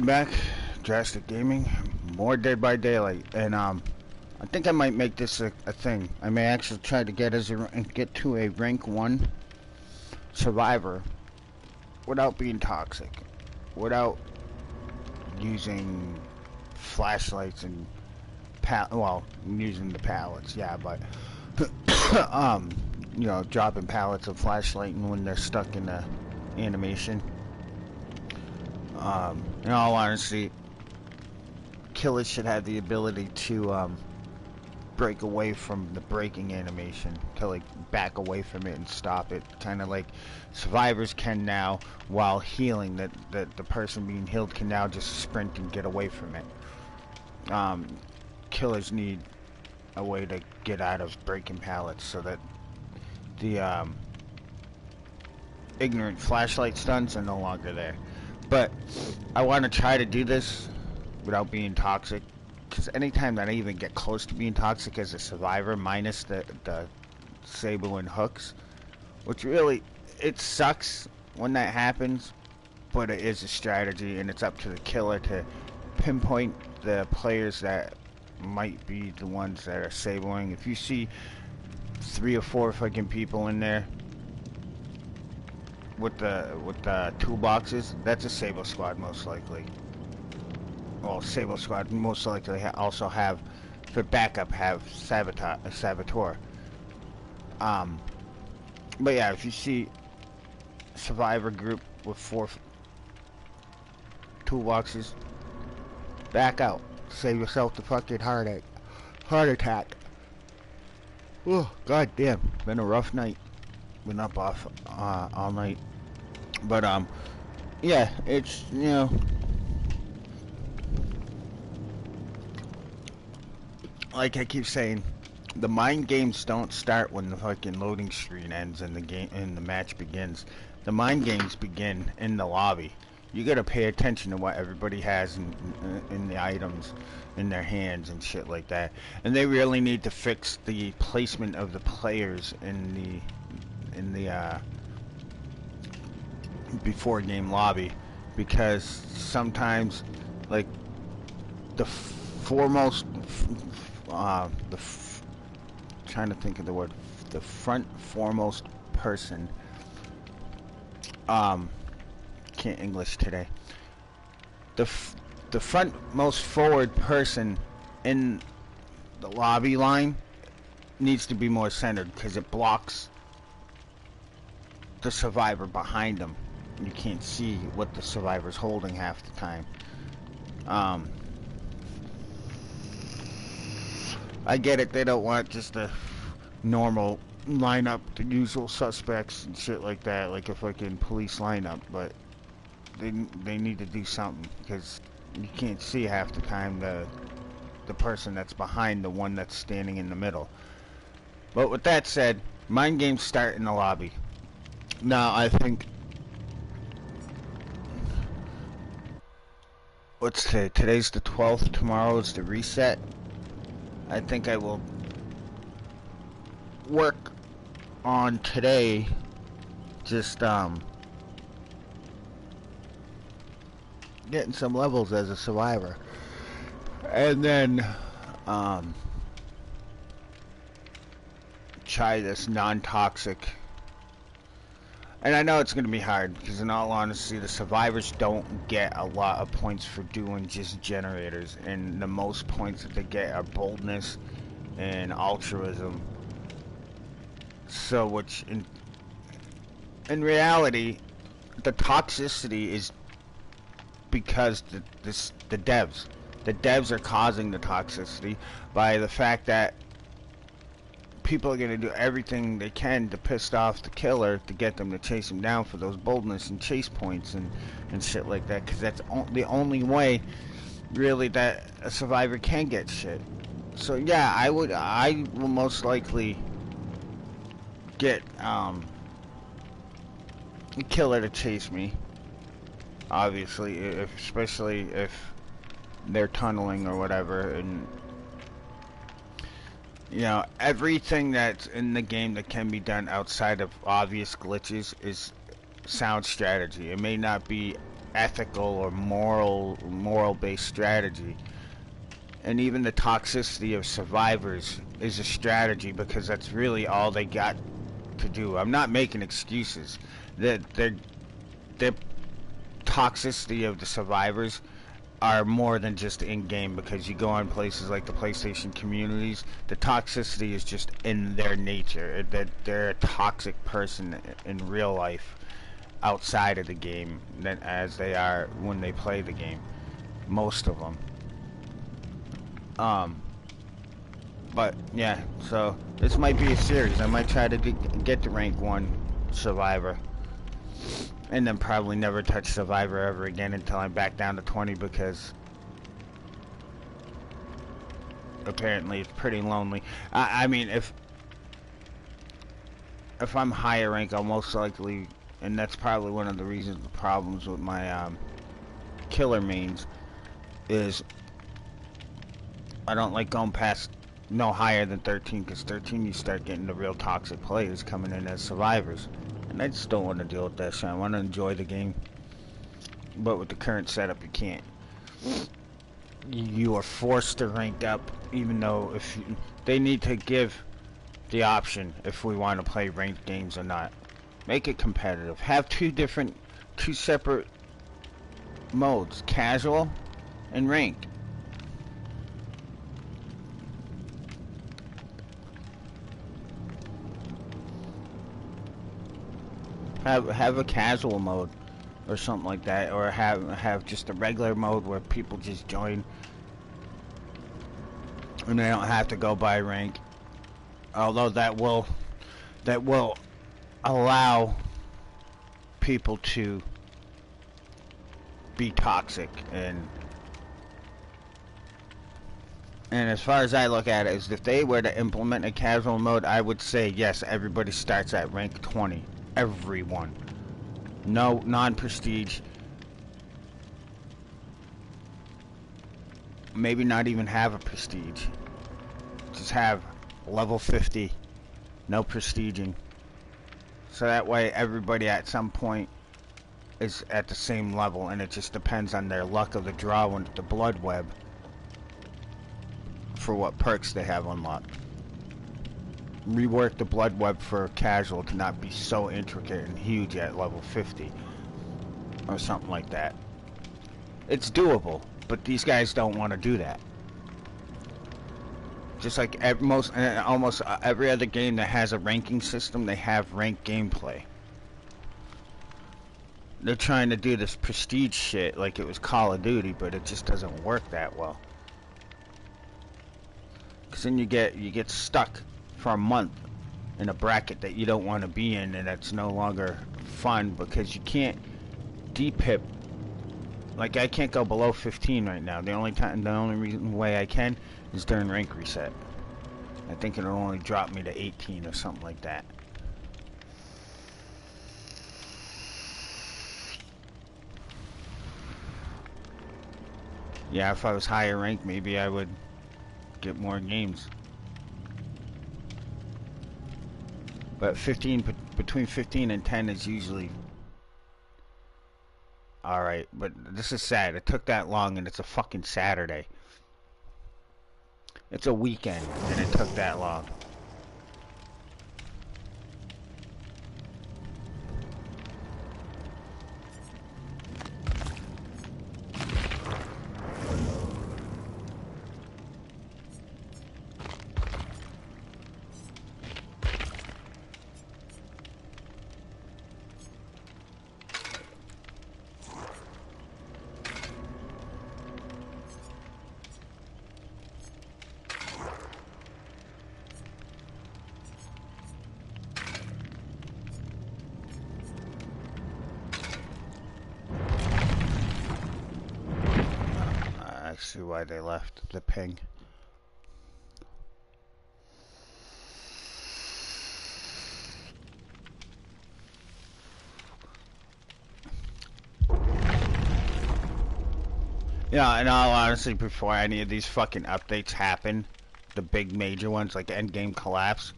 Back, Drastic Gaming, more Dead by Daylight, and I think I might make this a thing. I may actually try to get to a rank 1 survivor without being toxic, without using flashlights and using the pallets, yeah, but um, dropping pallets of flashlight when they're stuck in the animation. In all honesty, killers should have the ability to break away from the breaking animation, to like back away from it and stop it, kind of like survivors can now while healing. That the person being healed can now just sprint and get away from it. Killers need a way to get out of breaking pallets so that the ignorant flashlight stunts are no longer there. But I want to try to do this without being toxic, because anytime that I even get close to being toxic as a survivor, minus the Sable and hooks, which really, it sucks when that happens, but it is a strategy, and it's up to the killer to pinpoint the players that might be the ones that are sabling. If you see 3 or 4 fucking people in there with the toolboxes, that's a Sable squad most likely. Well, Sable squad most likely also have, for backup, have Saboteur. But yeah, if you see survivor group with 4 toolboxes, back out. Save yourself the fucking heart attack. Oh, god damn, been a rough night. Been up off all night. But yeah, it's, like I keep saying, the mind games don't start when the fucking loading screen ends and the match begins. The mind games begin in the lobby. You gotta pay attention to what everybody has in the items in their hands and shit like that. And they really need to fix the placement of the players in the before game lobby, because sometimes, like, the foremost trying to think of the word, the front foremost person, can't English today, the front most forward person in the lobby line needs to be more centered, because it blocks the survivor behind them. You can't see what the survivor's holding half the time. I get it, they don't want just a normal lineup, the usual suspects and shit like that, like a fucking police lineup, but they need to do something, because you can't see half the time the person that's behind the one that's standing in the middle. But with that said, mind games start in the lobby. Now, I think, what's today? Today's the 12th, tomorrow is the reset. I think I will work on today, just getting some levels as a survivor, and then try this non-toxic. And I know it's going to be hard, because in all honesty, the survivors don't get a lot of points for doing just generators, and the most points that they get are boldness and altruism. So, which in reality, the toxicity is because the devs are causing the toxicity by the fact that people are going to do everything they can to piss off the killer to get them to chase him down for those boldness and chase points and shit like that, because that's the only way really that a survivor can get shit. So yeah, I will most likely get a killer to chase me, obviously, especially if they're tunneling or whatever, and everything that's in the game that can be done outside of obvious glitches is sound strategy. It may not be ethical or moral based strategy. And even the toxicity of survivors is a strategy, because that's really all they got to do. I'm not making excuses. The toxicity of the survivors are more than just in-game, because you go on places like the PlayStation communities, the toxicity is just in their nature, that they're a toxic person in real life outside of the game than as they are when they play the game, most of them. But yeah, so this might be a series. I might try to get to rank 1 survivor, and then probably never touch survivor ever again until I'm back down to 20, because apparently it's pretty lonely. I mean, if I'm higher rank, I'll most likely, and that's probably one of the reasons, the problems with my killer mains, is I don't like going past no higher than 13, because 13 you start getting the real toxic players coming in as survivors, and I just don't want to deal with that shit. I want to enjoy the game, but with the current setup you can't. You are forced to rank up, even though they need to give the option if we want to play ranked games or not. Make it competitive. Have two separate modes, casual and ranked. Have a casual mode or something like that, or have just a regular mode where people just join and they don't have to go by rank. Although that will allow people to be toxic, and as far as I look at it, is if they were to implement a casual mode, I would say yes, everybody starts at rank 20. Everyone. No non-prestige. Maybe not even have a prestige. Just have level 50. No prestiging. So that way everybody at some point is at the same level, and it just depends on their luck of the draw with the blood web for what perks they have unlocked. Rework the blood web for casual to not be so intricate and huge at level 50 or something like that. It's doable, but these guys don't want to do that. Just like almost every other game that has a ranking system, they have ranked gameplay. They're trying to do this prestige shit like it was Call of Duty, but it just doesn't work that well. Cause then you get stuck for a month in a bracket that you don't want to be in, and that's no longer fun because you can't depip. Like, I can't go below 15 right now. The only way I can is during rank reset. I think it'll only drop me to 18 or something like that. Yeah, if I was higher ranked, maybe I would get more games. But between 15 and 10 is usually alright. But this is sad. It took that long, and it's a fucking Saturday. It's a weekend, and it took that long. I see why they left the ping. Yeah, in all honesty, before any of these fucking updates happen, the big major ones like Endgame Collapse,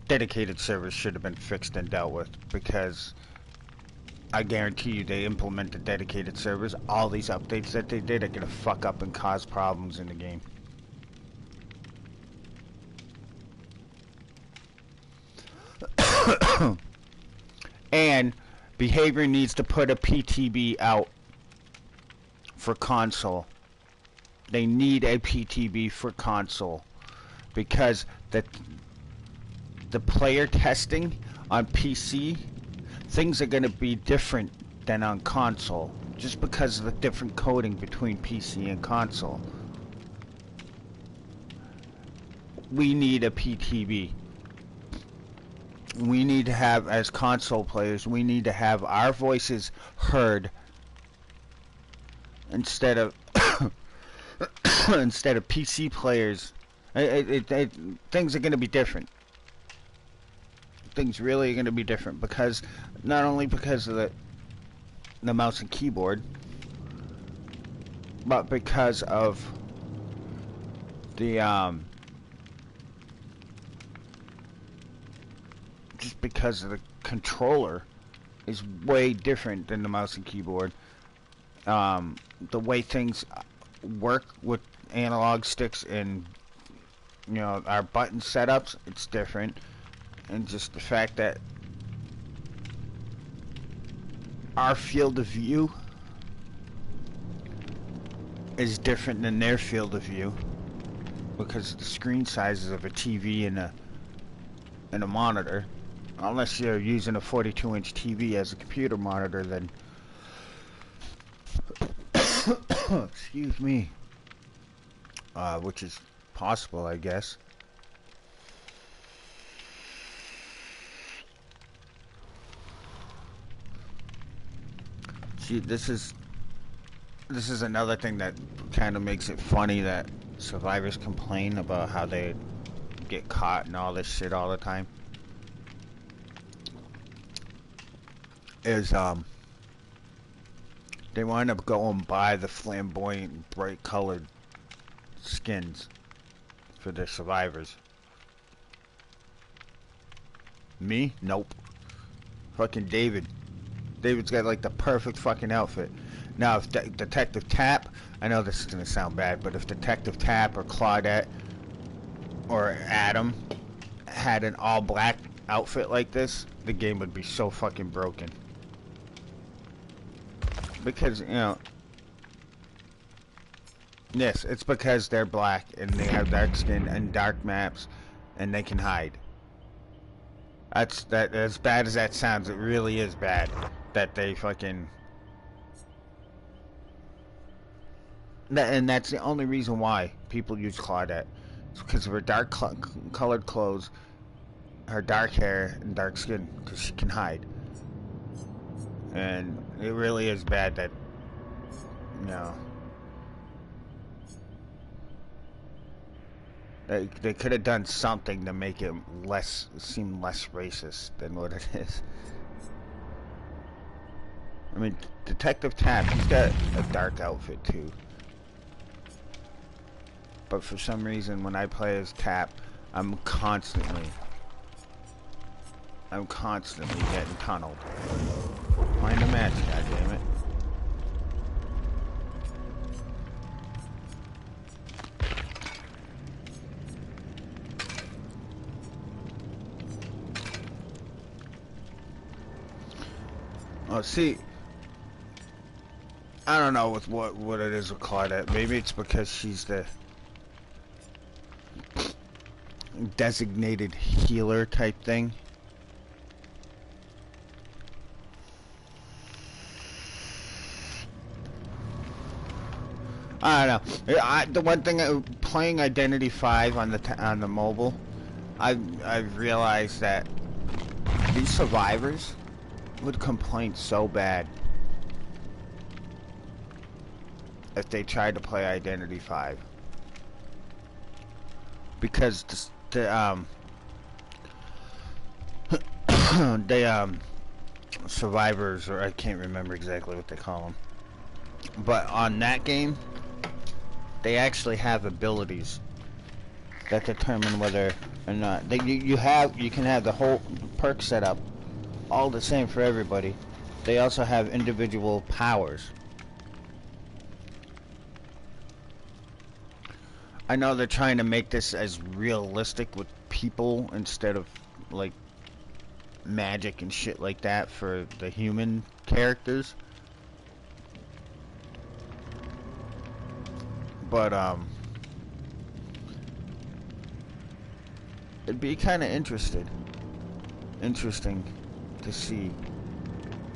dedicated servers should have been fixed and dealt with, because I guarantee you they implemented dedicated servers. All these updates that they did are gonna fuck up and cause problems in the game. And Behavior needs to put a PTB out for console. They need a PTB for console because the player testing on PC, things are going to be different than on console just because of the different coding between PC and console. We need a PTB. We need to have, as console players, we need to have our voices heard instead of instead of PC players. Things are going to be different. Things really are going to be different because not only because of the mouse and keyboard, but because of the just because of the controller is way different than the mouse and keyboard. The way things work with analog sticks and our button setups, it's different. And just the fact that our field of view is different than their field of view because of the screen sizes of a TV and a monitor. Unless you're using a 42-inch TV as a computer monitor, then excuse me, which is possible, I guess. See, this is another thing that kind of makes it funny that survivors complain about how they get caught and all this shit all the time. Is they wind up going buy the flamboyant, bright colored skins for their survivors. Me? Nope. Fucking David. David's got like the perfect fucking outfit. Now if Detective Tapp, I know this is gonna sound bad, but if Detective Tapp or Claudette or Adam had an all black outfit like this, the game would be so fucking broken. Because, yes, it's because they're black and they have dark skin and dark maps and they can hide. As bad as that sounds, it really is bad that they fucking... And that's the only reason why people use Claudette. It's because of her dark colored clothes, her dark hair, and dark skin, because she can hide. And it really is bad that, they could have done something to make it seem less racist than what it is. I mean, Detective Tapp, he's got a dark outfit too. But for some reason, when I play as Tapp, I'm constantly getting tunneled. Find a match, goddammit. Oh, see, I don't know with what it is with Claudette. Maybe it's because she's the designated healer type thing. I don't know. The one thing playing Identity 5 on the mobile, I've realized that these survivors would complain so bad if they tried to play Identity 5 because the survivors, or I can't remember exactly what they call them, but on that game they actually have abilities that determine whether or not you can have the whole perk setup all the same for everybody. they also have individual powers. I know they're trying to make this as realistic with people instead of like magic and shit like that for the human characters. But it'd be kind of interesting to see.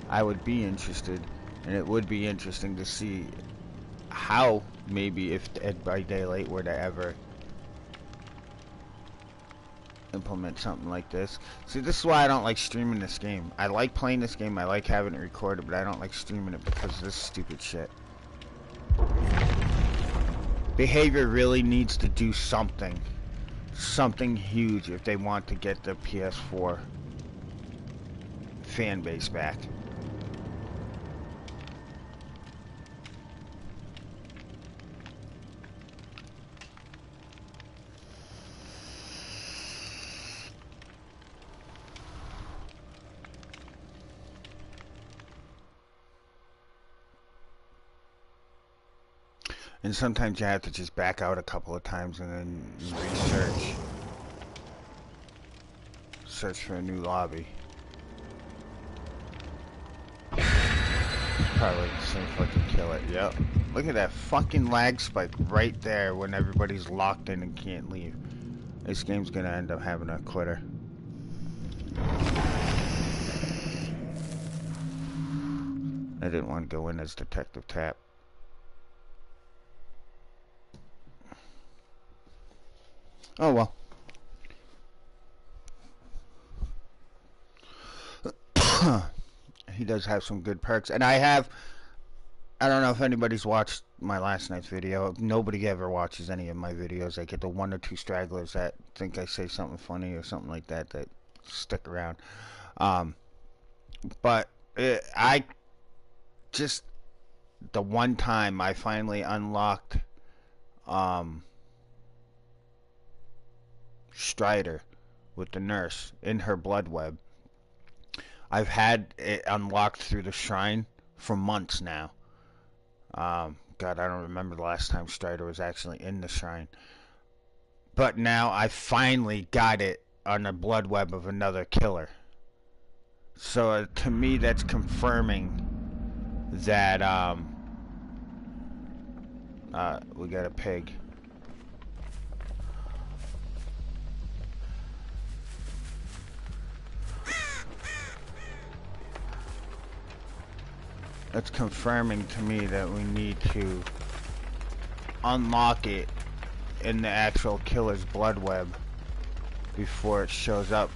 I would be interested, and it would be interesting to see how maybe if Dead by Daylight were to ever implement something like this. See, this is why I don't like streaming this game. I like playing this game, I like having it recorded, but I don't like streaming it because of this stupid shit. Behavior really needs to do something huge if they want to get the PS4 fan base back. And sometimes you have to just back out a couple of times and then research. Search for a new lobby. Probably the same fucking kill it. Yep. Look at that fucking lag spike right there when everybody's locked in and can't leave. This game's gonna end up having a quitter. I didn't want to go in as Detective Tapp. Oh well. He does have some good perks, and I don't know if anybody's watched my last night's video. Nobody ever watches any of my videos. I get the 1 or 2 stragglers that think I say something funny or something like that that stick around. But I just, the one time I finally unlocked Strider with the nurse in her blood web. I've had it unlocked through the shrine for months now. God, I don't remember the last time Strider was actually in the shrine. But now I finally got it on the blood web of another killer. So to me, that's confirming that we got a pig. That's confirming to me that we need to unlock it in the actual killer's blood web before it shows up.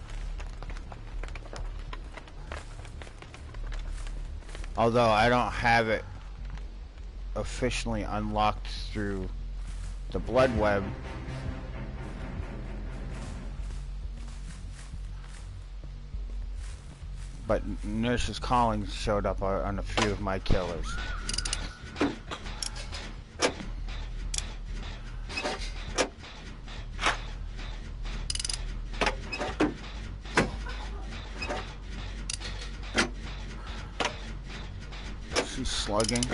Although I don't have it officially unlocked through the blood web. But Nurse's Calling showed up on a few of my killers. She's slugging.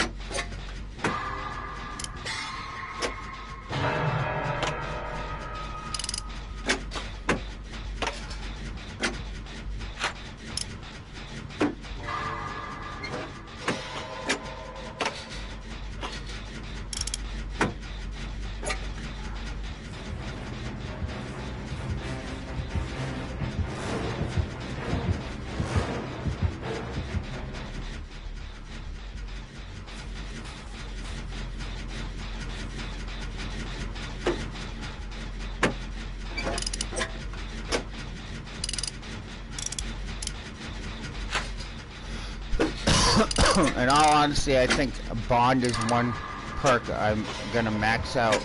In all honesty, I think Bond is one perk I'm gonna max out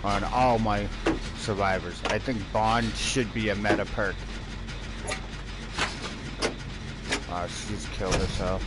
on all my survivors. I think Bond should be a meta perk. Oh, she just killed herself.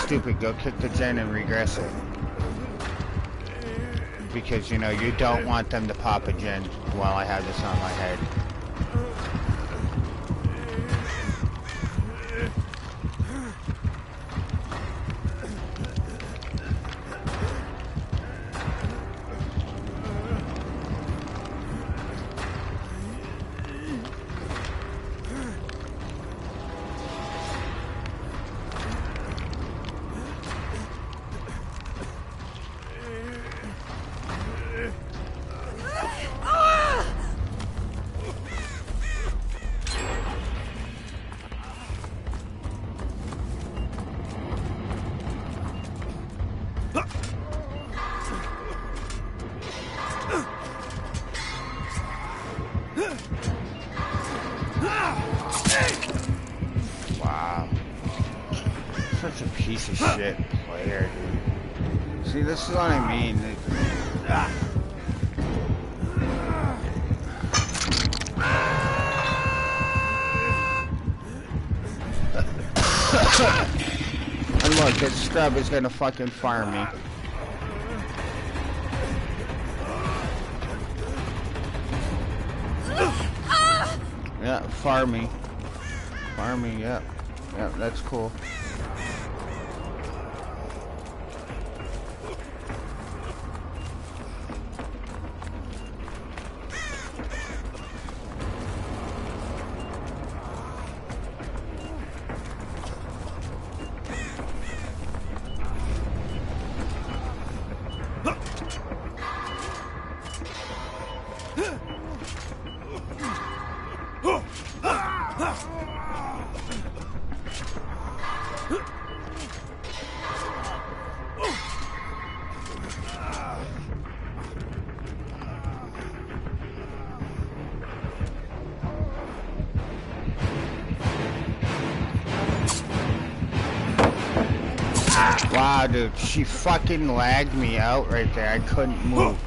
stupid. Go kick the gen and regress it. Because, you know, you don't want them to pop a gen while I have this on my head. Wow. Such a piece of shit player, dude. See, this is what I mean. And look, this scrub is gonna fucking fire me. Yeah, fire me. Fire me, yeah. Yeah, that's cool. Wow, dude, she fucking lagged me out right there. I couldn't move.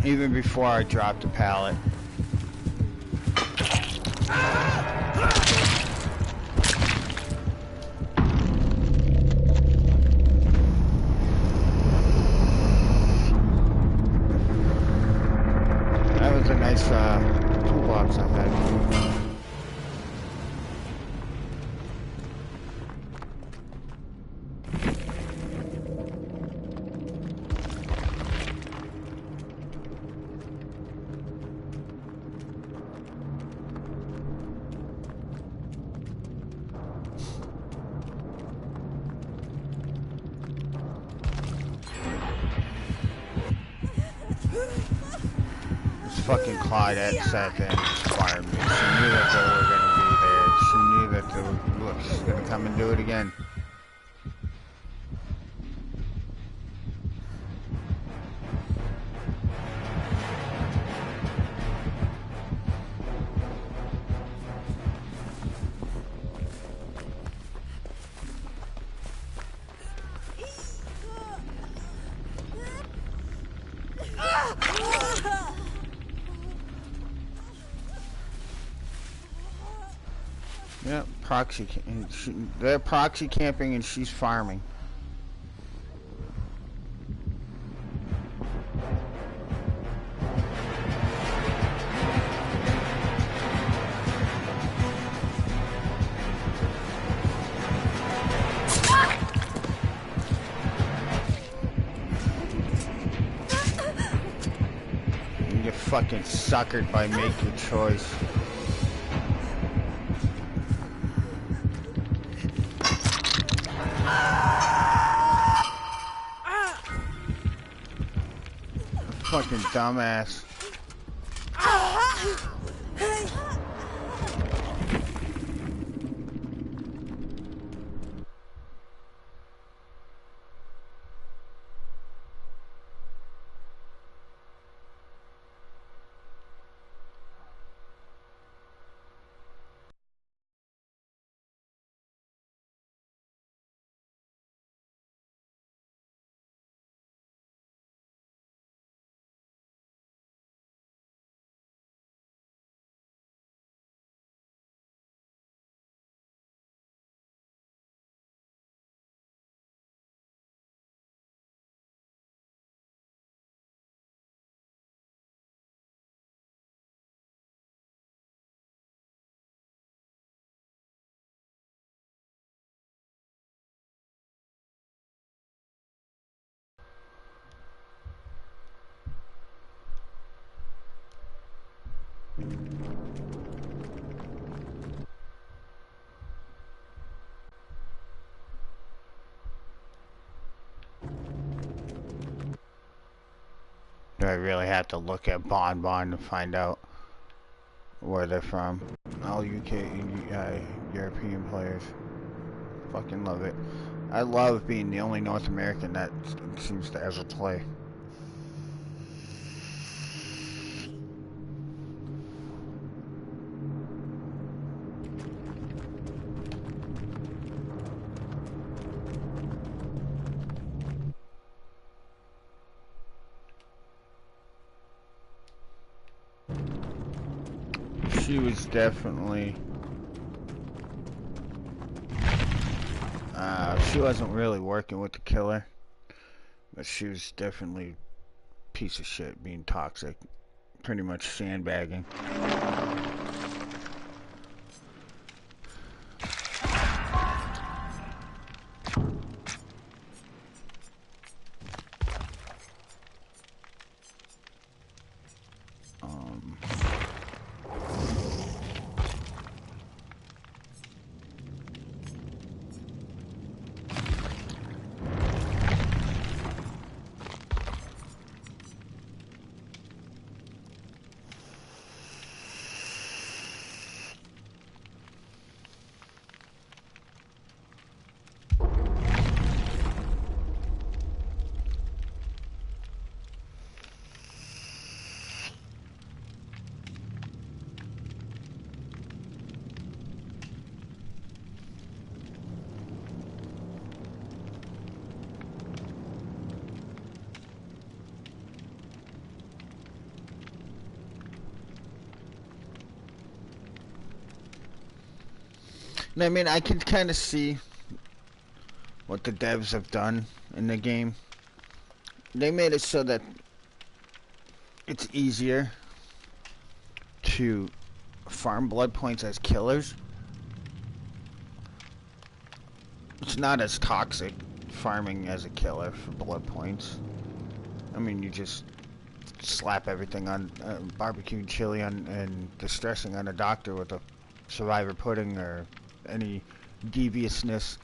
Even before I dropped the pallet. That was a nice toolbox I had. Fucking Claudette sat there and fired me. She knew that they were gonna be there. She knew that they were. Look, she's gonna come and do it again. Yeah, proxy. They're proxy camping and she's farming. You get fucking suckered by Make Your Choice. Fucking dumbass. Do I really have to look at Bon Bon to find out where they're from? All UK, European players. Fucking love it. I love being the only North American that seems to ever play. She was definitely... she wasn't really working with the killer, but she was definitely a piece of shit, being toxic, pretty much sandbagging. I mean, I can kind of see what the devs have done in the game. They made it so that it's easier to farm blood points as killers. It's not as toxic farming as a killer for blood points. I mean, you just slap everything on barbecue chili on and distressing on a doctor with a survivor pudding or any deviousness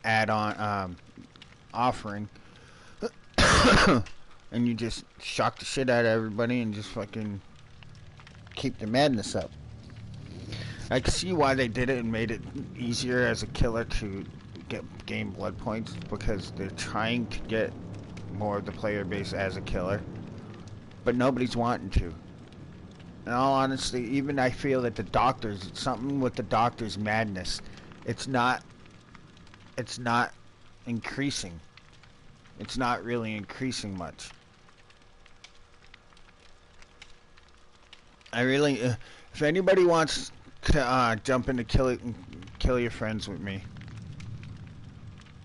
add-on offering, and you just shock the shit out of everybody and just fucking keep the madness up. I can see why they did it and made it easier as a killer to gain blood points, because they're trying to get more of the player base as a killer, but nobody's wanting to. In all honesty, even I feel that the doctors, something with the doctors' madness, it's not increasing. It's not really increasing much. I really, if anybody wants to jump into kill your friends with me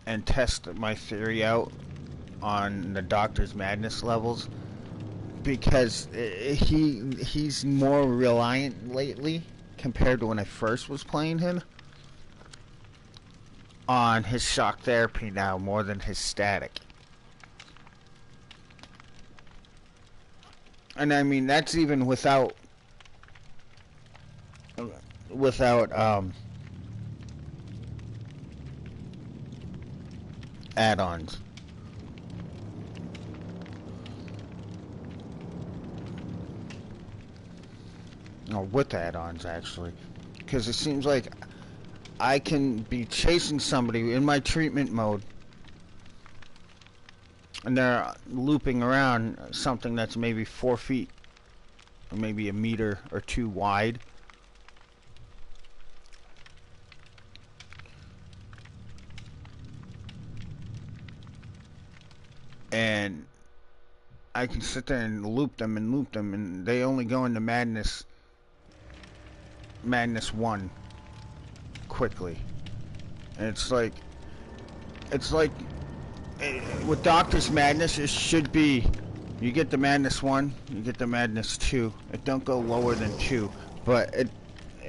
and test my theory out on the doctor's madness levels, because he's more reliant lately compared to when I first was playing him on his shock therapy now more than his static. And I mean, that's even without add-ons. Or with add-ons, actually. Because it seems like I can be chasing somebody in my treatment mode, and they're looping around something that's maybe 4 feet, or maybe a meter or two wide. And I can sit there and loop them, and they only go into Madness 1 quickly. And it's like with Doctor's Madness, it should be, you get the Madness 1, you get the Madness 2. It don't go lower than 2, but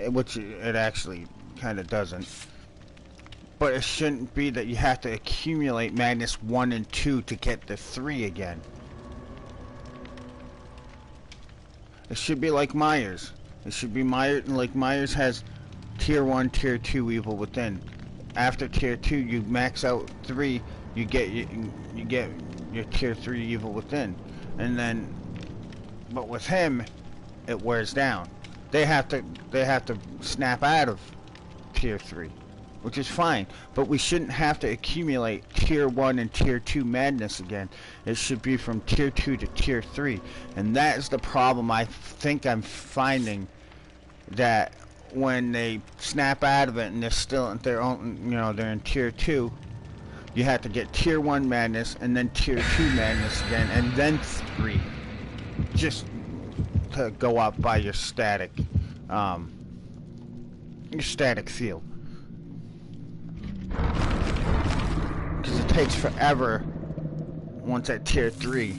which it actually kind of doesn't. But it shouldn't be that you have to accumulate Madness 1 and 2 to get the 3 again. It should be like Myers. It should be Myers, like Myers has tier 1, tier 2 evil within. After tier 2, you max out 3, you get your tier 3 evil within. And then, but with him, it wears down. They have to snap out of tier 3, which is fine, but we shouldn't have to accumulate tier 1 and tier 2 madness again. It should be from tier 2 to tier 3, and that is the problem I think I'm finding, that when they snap out of it and they're still they're in tier 2, you have to get tier 1 madness and then tier 2 madness again and then 3, just to go up by your static field. Because it takes forever once at tier 3.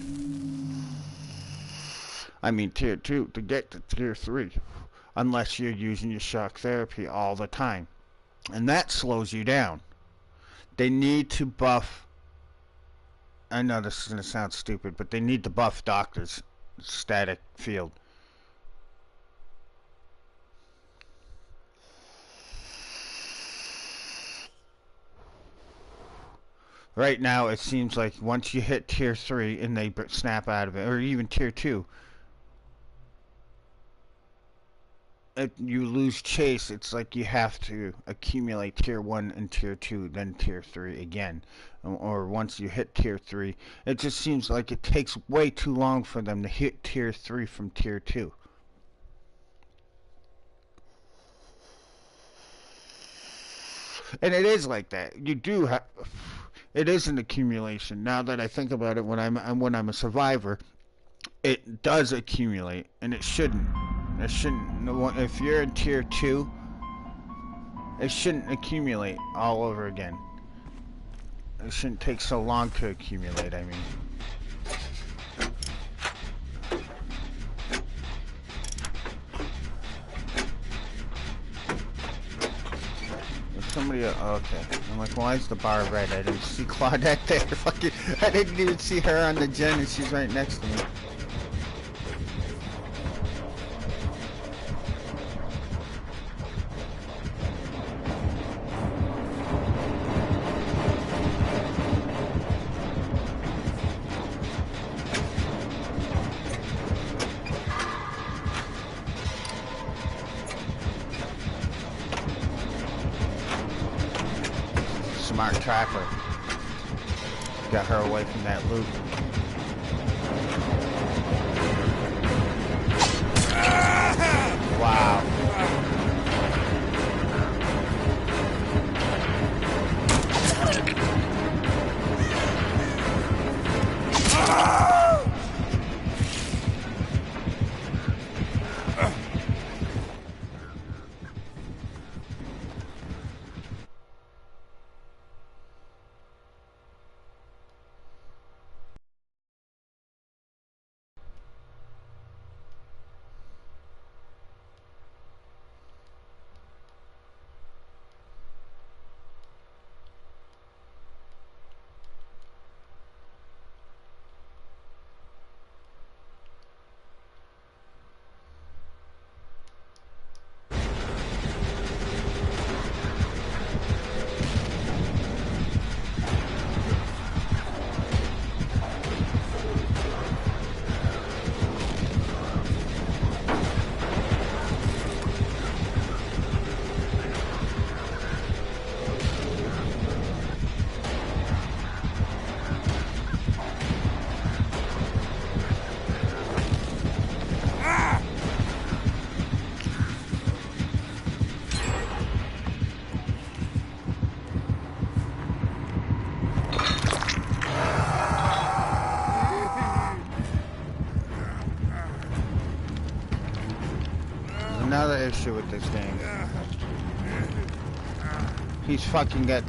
I mean tier 2 to get to tier 3. Unless you're using your shock therapy all the time. And that slows you down. They need to buff... I know this is going to sound stupid, but they need to buff Doctor's static field. Right now, it seems like once you hit tier 3 and they snap out of it, or even tier 2, you lose chase. It's like you have to accumulate tier 1 and tier 2, then tier 3 again. Or once you hit tier 3, it just seems like it takes way too long for them to hit tier 3 from tier 2. And it is like that. You do have... It is an accumulation. Now that I think about it, when I'm a survivor, it does accumulate, and it shouldn't. It shouldn't. If you're in tier 2, it shouldn't accumulate all over again. It shouldn't take so long to accumulate, I mean. Somebody, okay. I'm like, why is the bar red? I didn't see Claudette there. Fucking, I didn't even see her on the gen, and she's right next to me. Smart trapper. Got her away from that loop. Wow. Another issue with this game. He's fucking got...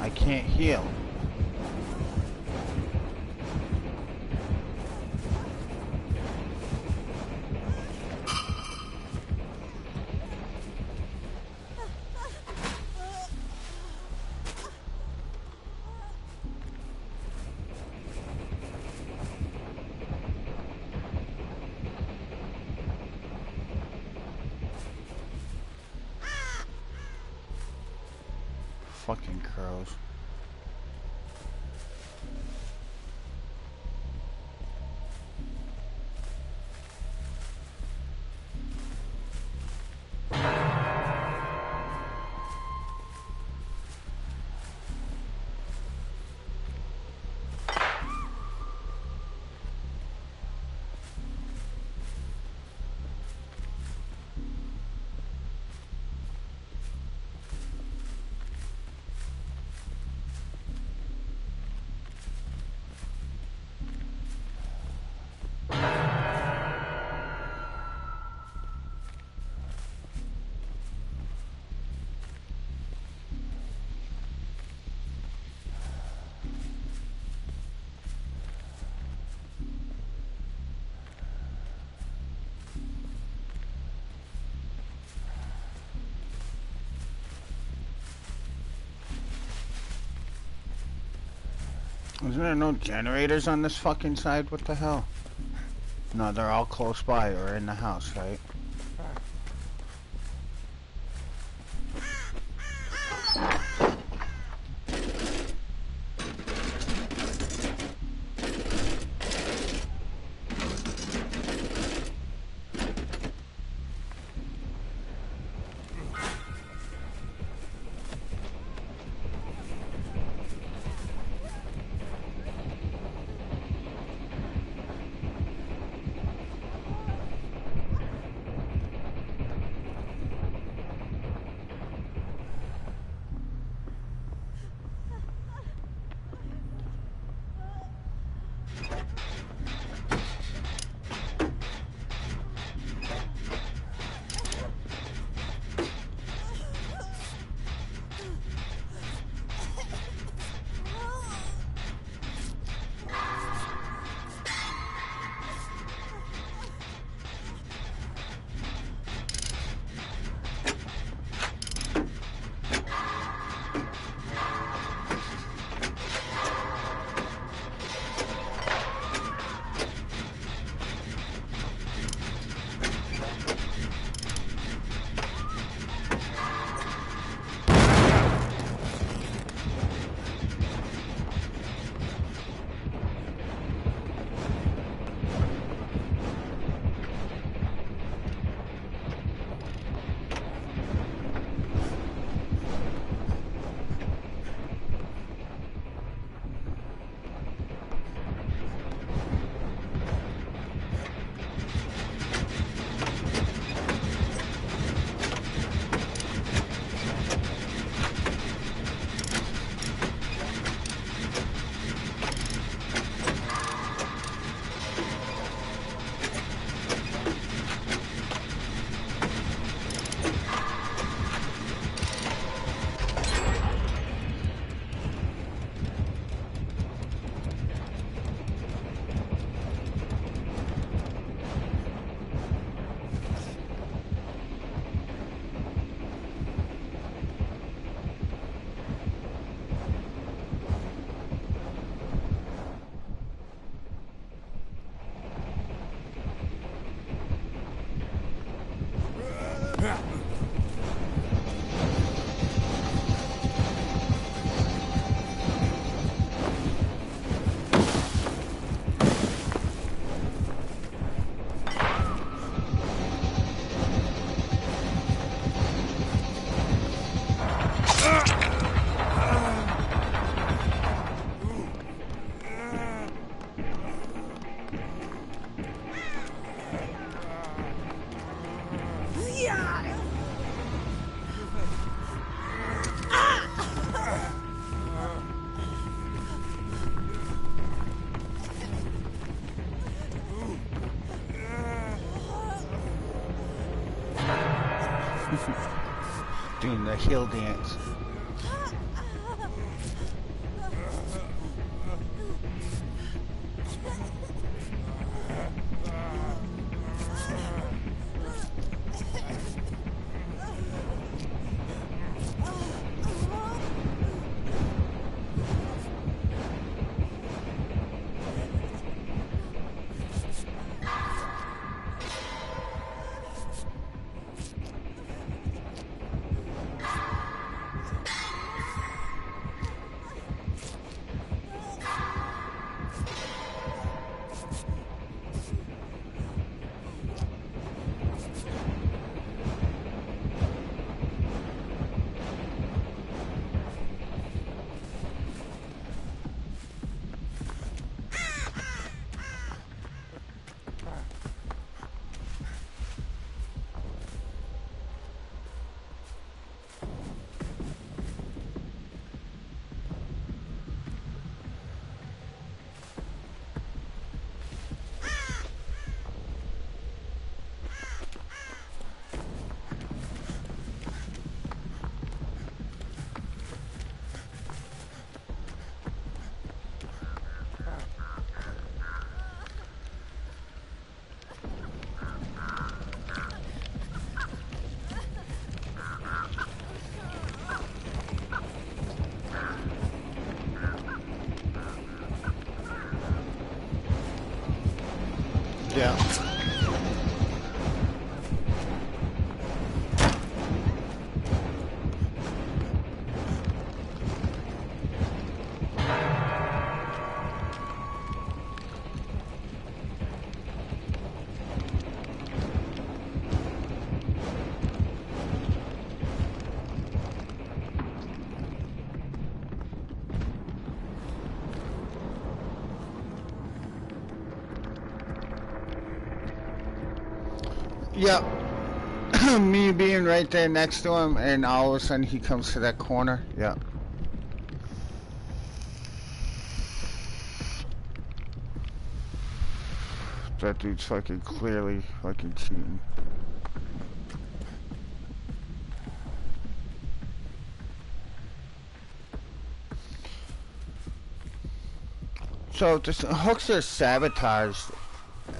I can't heal. Fucking crows. Isn't there no generators on this fucking side? What the hell? No, they're all close by or in the house, right? Doing the hill dance. Yeah. Yep. Me being right there next to him, and all of a sudden he comes to that corner. Yep. That dude's fucking clearly fucking cheating. So the hooks are sabotaged,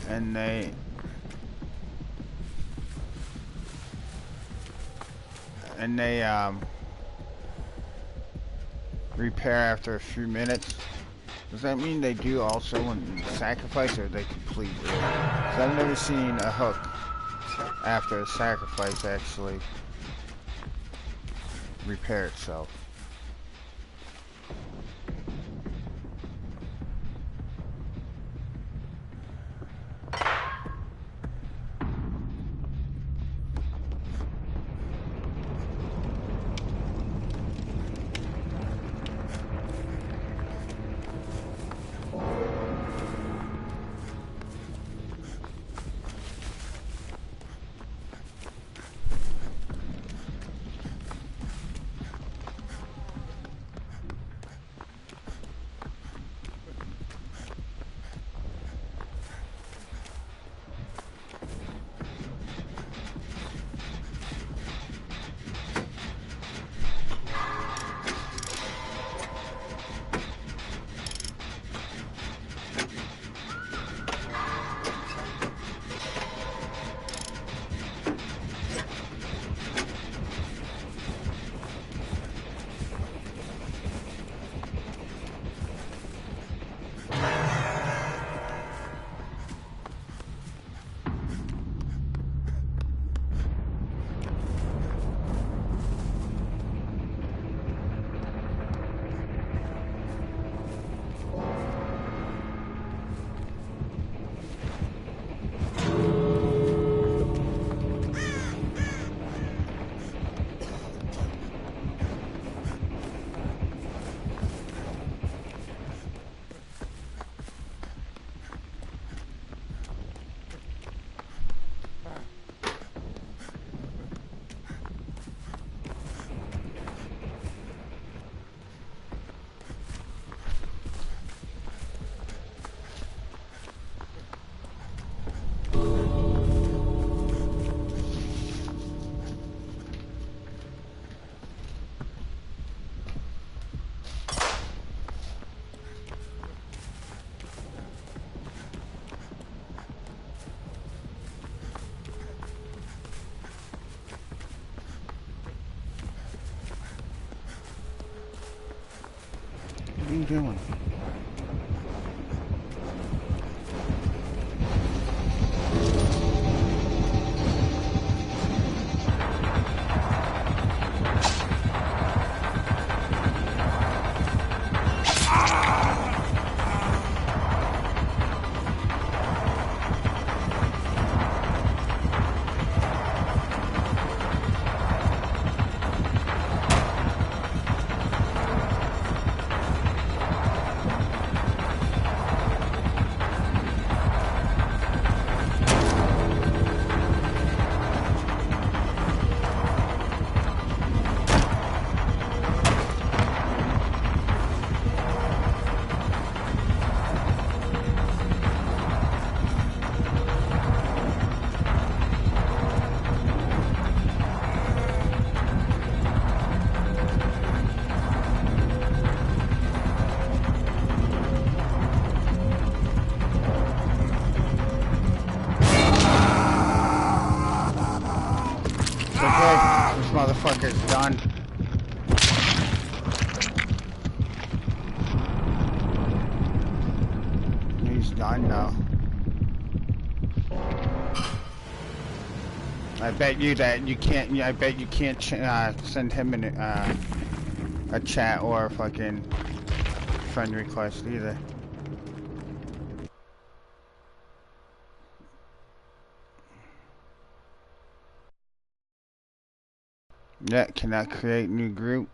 and they repair after a few minutes. Does that mean they do also when sacrifice, or they complete? So I've never seen a hook after a sacrifice actually repair itself. What are you doing? Motherfucker's done. He's done now. I bet you that you can't. I bet you can't send him a chat or a fucking friend request either. Yeah, cannot create new group.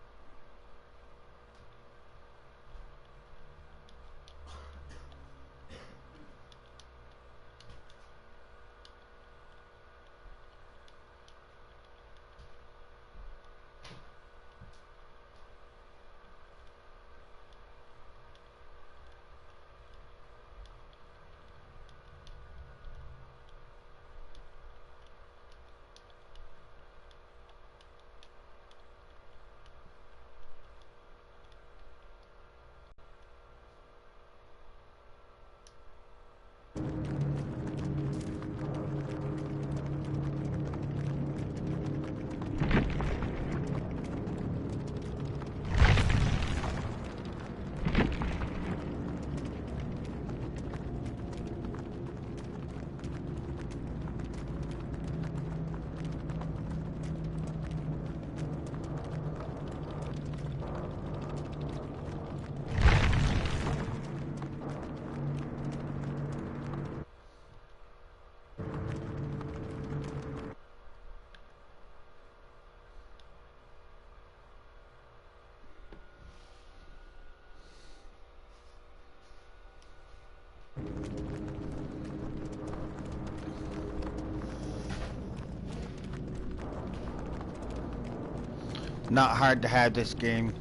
Not hard to have this game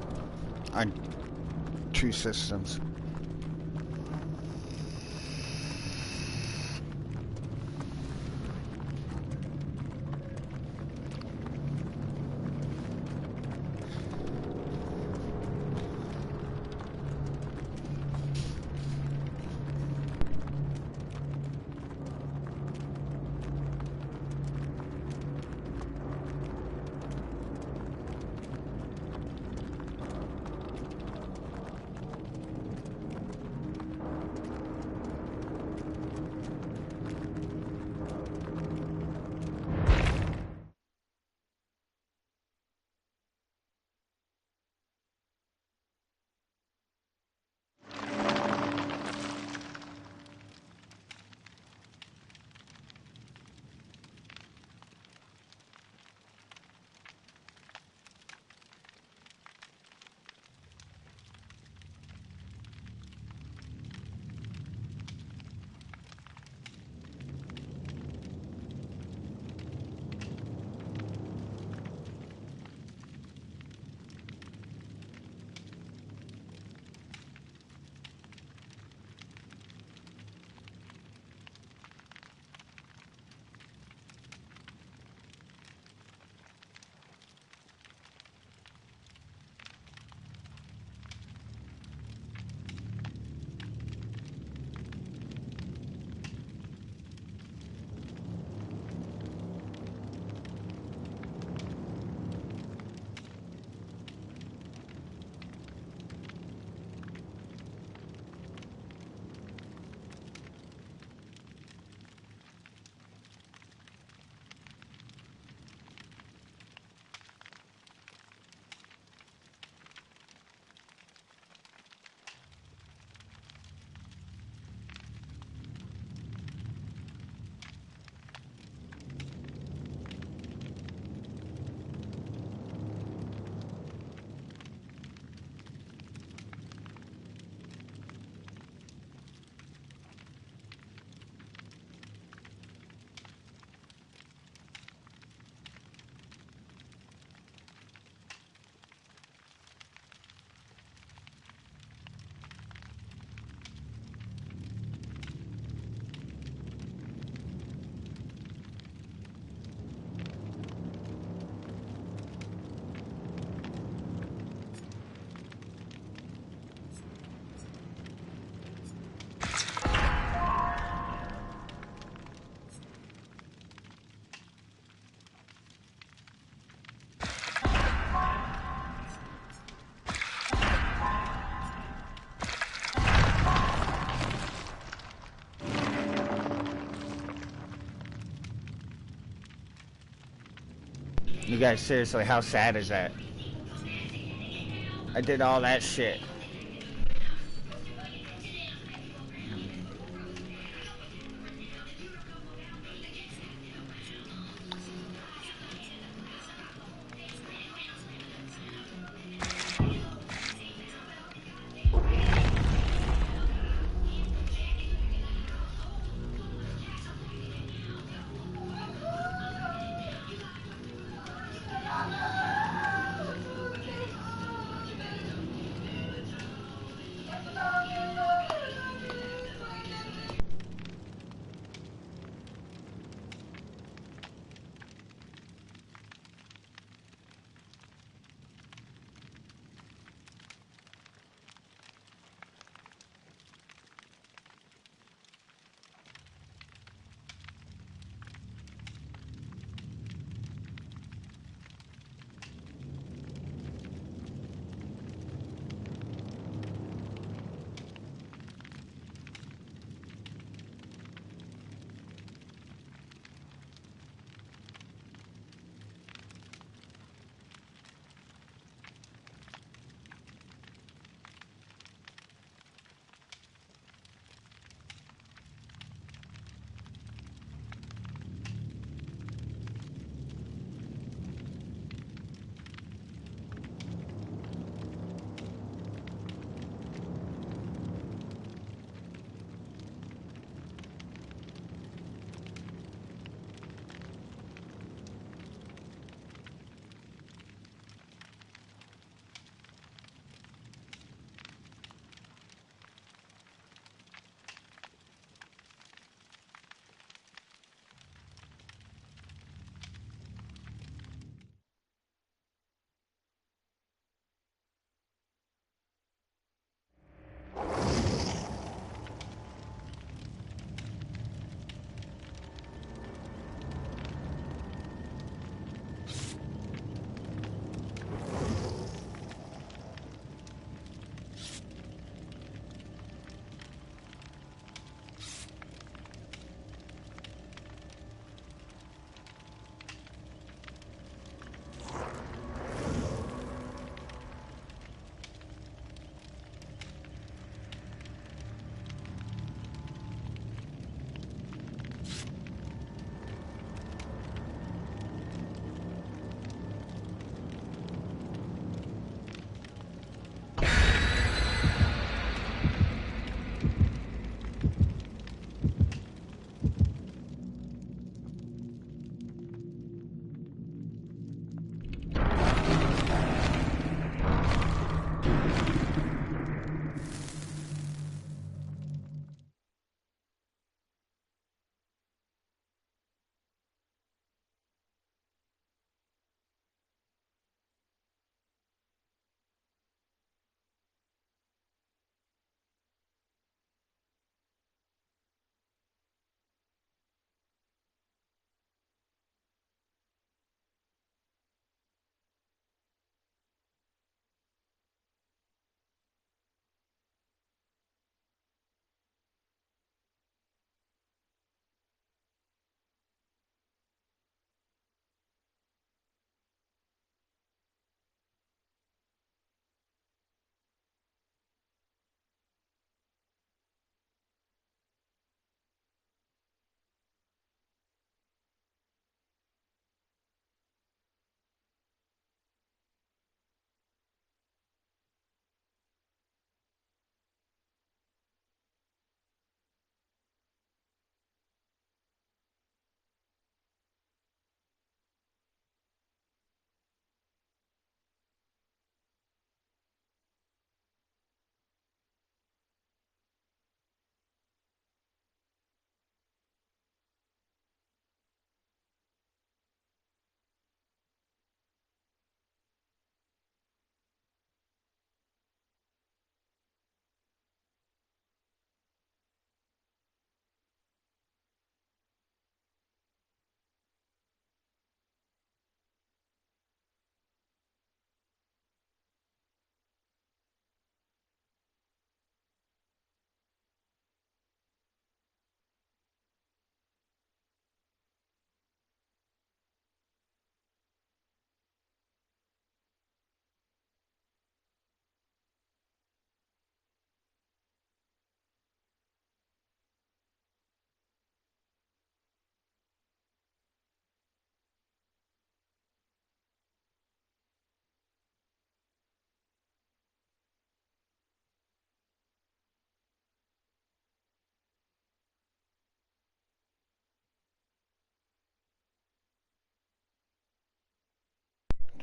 on 2 systems. guys, seriously, how sad is that? I did all that shit.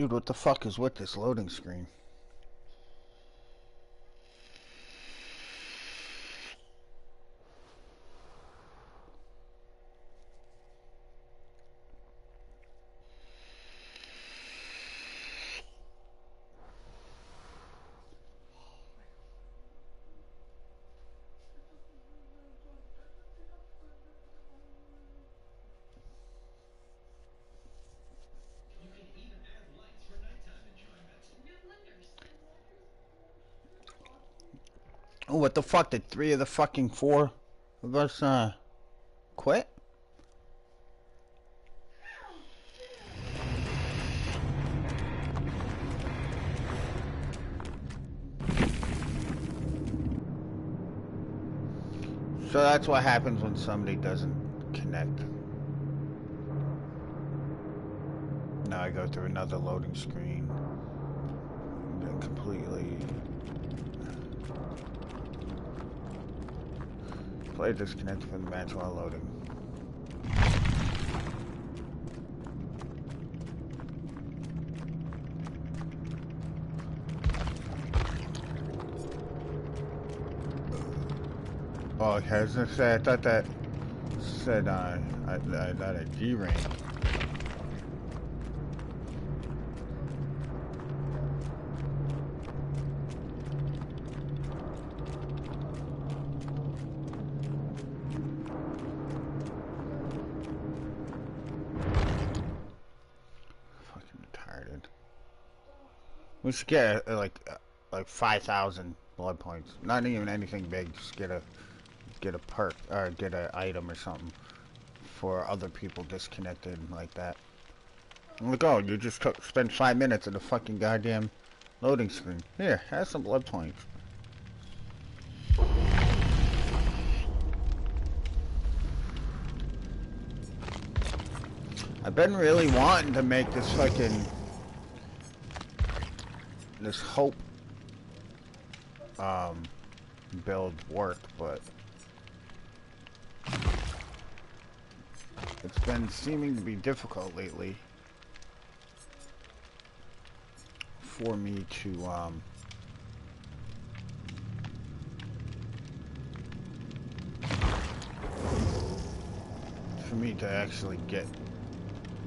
Dude, what the fuck is with this loading screen? Oh, what the fuck? Did 3 of the fucking 4 of us, quit? So that's what happens when somebody doesn't connect. Now I go through another loading screen. And completely... Player disconnected from the match while loading. Oh, okay, I was gonna say, I thought that said, I got a G rank. Fucking retarded. We should get, like 5,000 blood points. Not even anything big, just get a perk, or get an item or something for other people disconnected like that. I'm like, oh, you just spent 5 minutes at the fucking goddamn loading screen. Here, have some blood points. I've been really wanting to make this fucking... this hope build work, but it's been seeming to be difficult lately for me to actually get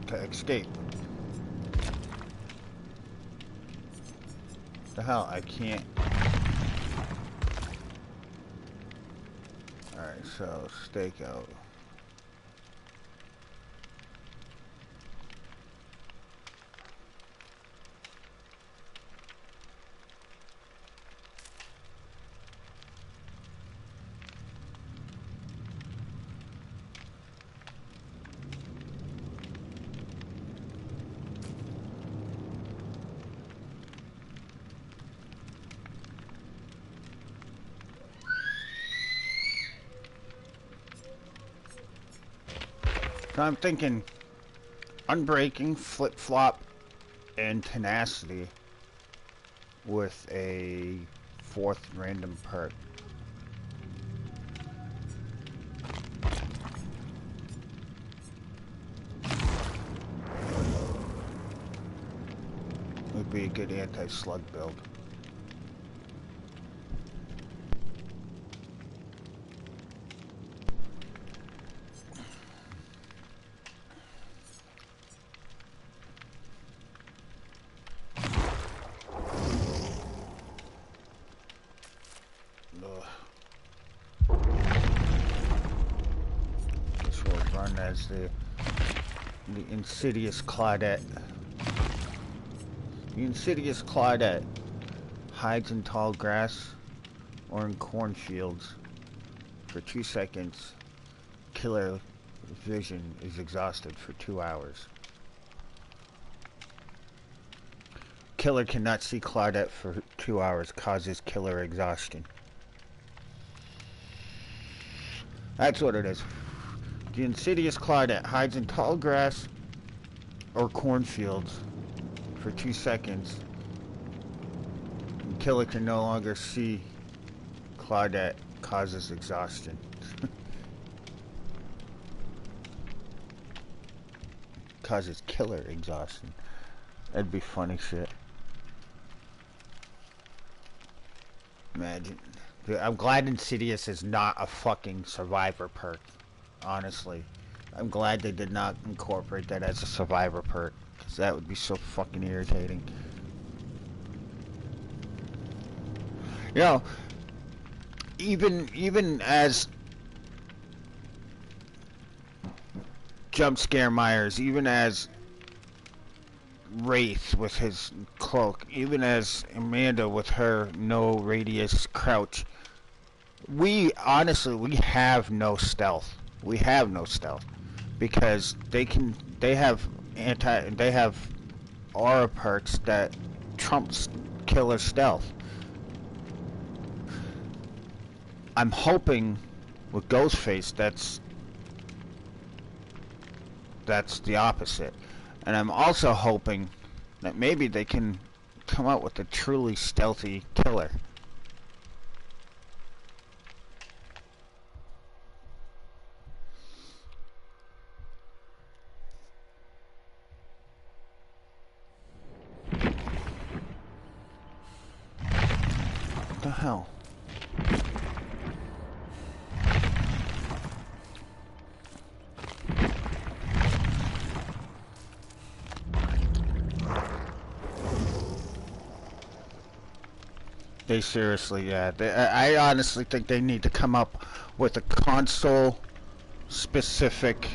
to escape. The hell, I can't. Alright, so stakeout. So I'm thinking unbreaking, flip-flop, and tenacity with a 4th random perk. Would be a good anti-slug build. This will run as the Insidious Claudette. The Insidious Claudette hides in tall grass or in cornfields for 2 seconds. Killer vision is exhausted for 2 hours. Killer cannot see Claudette for 2 hours, causes killer exhaustion. That's what it is. The Insidious Claudette hides in tall grass or cornfields for 2 seconds. And killer can no longer see Claudette, causes exhaustion. Causes killer exhaustion. That'd be funny shit. Imagine. Dude, I'm glad Insidious is not a fucking survivor perk. Honestly. I'm glad they did not incorporate that as a survivor perk. Because that would be so fucking irritating. You know, even as jump scare Myers, even as Wraith with his cloak, even as Amanda with her no radius crouch, we have no stealth. We have no stealth because they have aura perks that trumps killer stealth. I'm hoping with Ghostface that's the opposite. And I'm also hoping that maybe they can come out with a truly stealthy killer. What the hell? They seriously, yeah. I honestly think they need to come up with a console-specific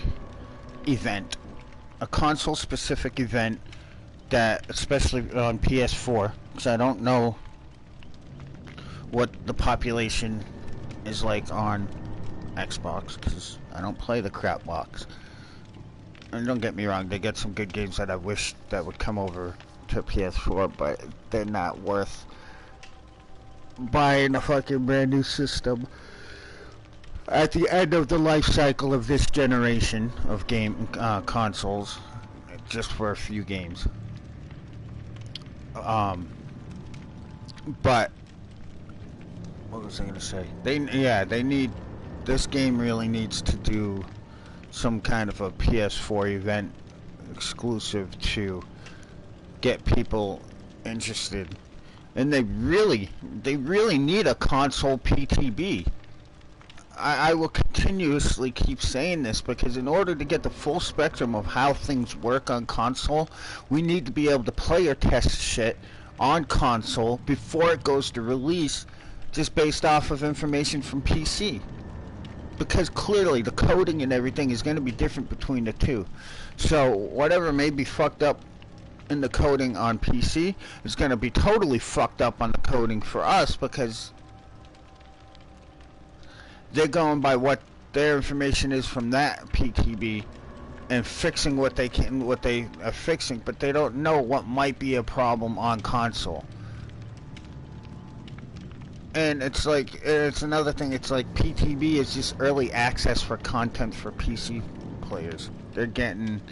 event. A console-specific event that, especially on PS4, because I don't know what the population is like on Xbox, because I don't play the crap box. And don't get me wrong, they get some good games that I wish that would come over to PS4, but they're not worth buying a fucking brand new system at the end of the life cycle of this generation of consoles, just for a few games. But what was I gonna say? They need, this game really needs to do some kind of a PS4 event exclusive to get people interested. And they really need a console PTB. I will continuously keep saying this because in order to get the full spectrum of how things work on console, we need to be able to player test shit on console before it goes to release, just based off of information from PC. Because clearly the coding and everything is going to be different between the two. So whatever may be fucked up in the coding on PC is going to be totally fucked up on the coding for us, because they're going by what their information is from that PTB and fixing what they are fixing, but they don't know what might be a problem on console. And it's like, it's another thing, it's like PTB is just early access for content for PC players. They're getting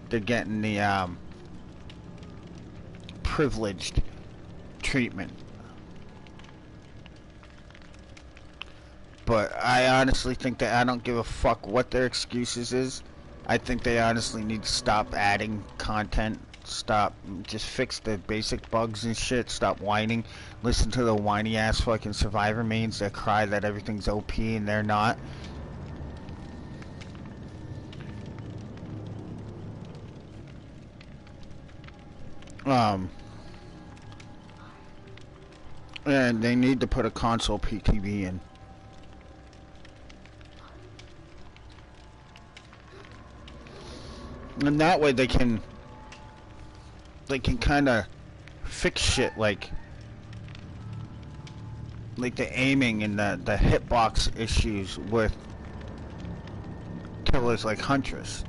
the privileged treatment. But I honestly think that I don't give a fuck what their excuses is. I think they honestly need to stop adding content. Just fix the basic bugs and shit. Stop whining. Listen to the whiny ass fucking survivor mains that cry that everything's OP and they're not. And they need to put a console PTB in. And that way they can kind of fix shit like the aiming and the hitbox issues with killers like Huntress.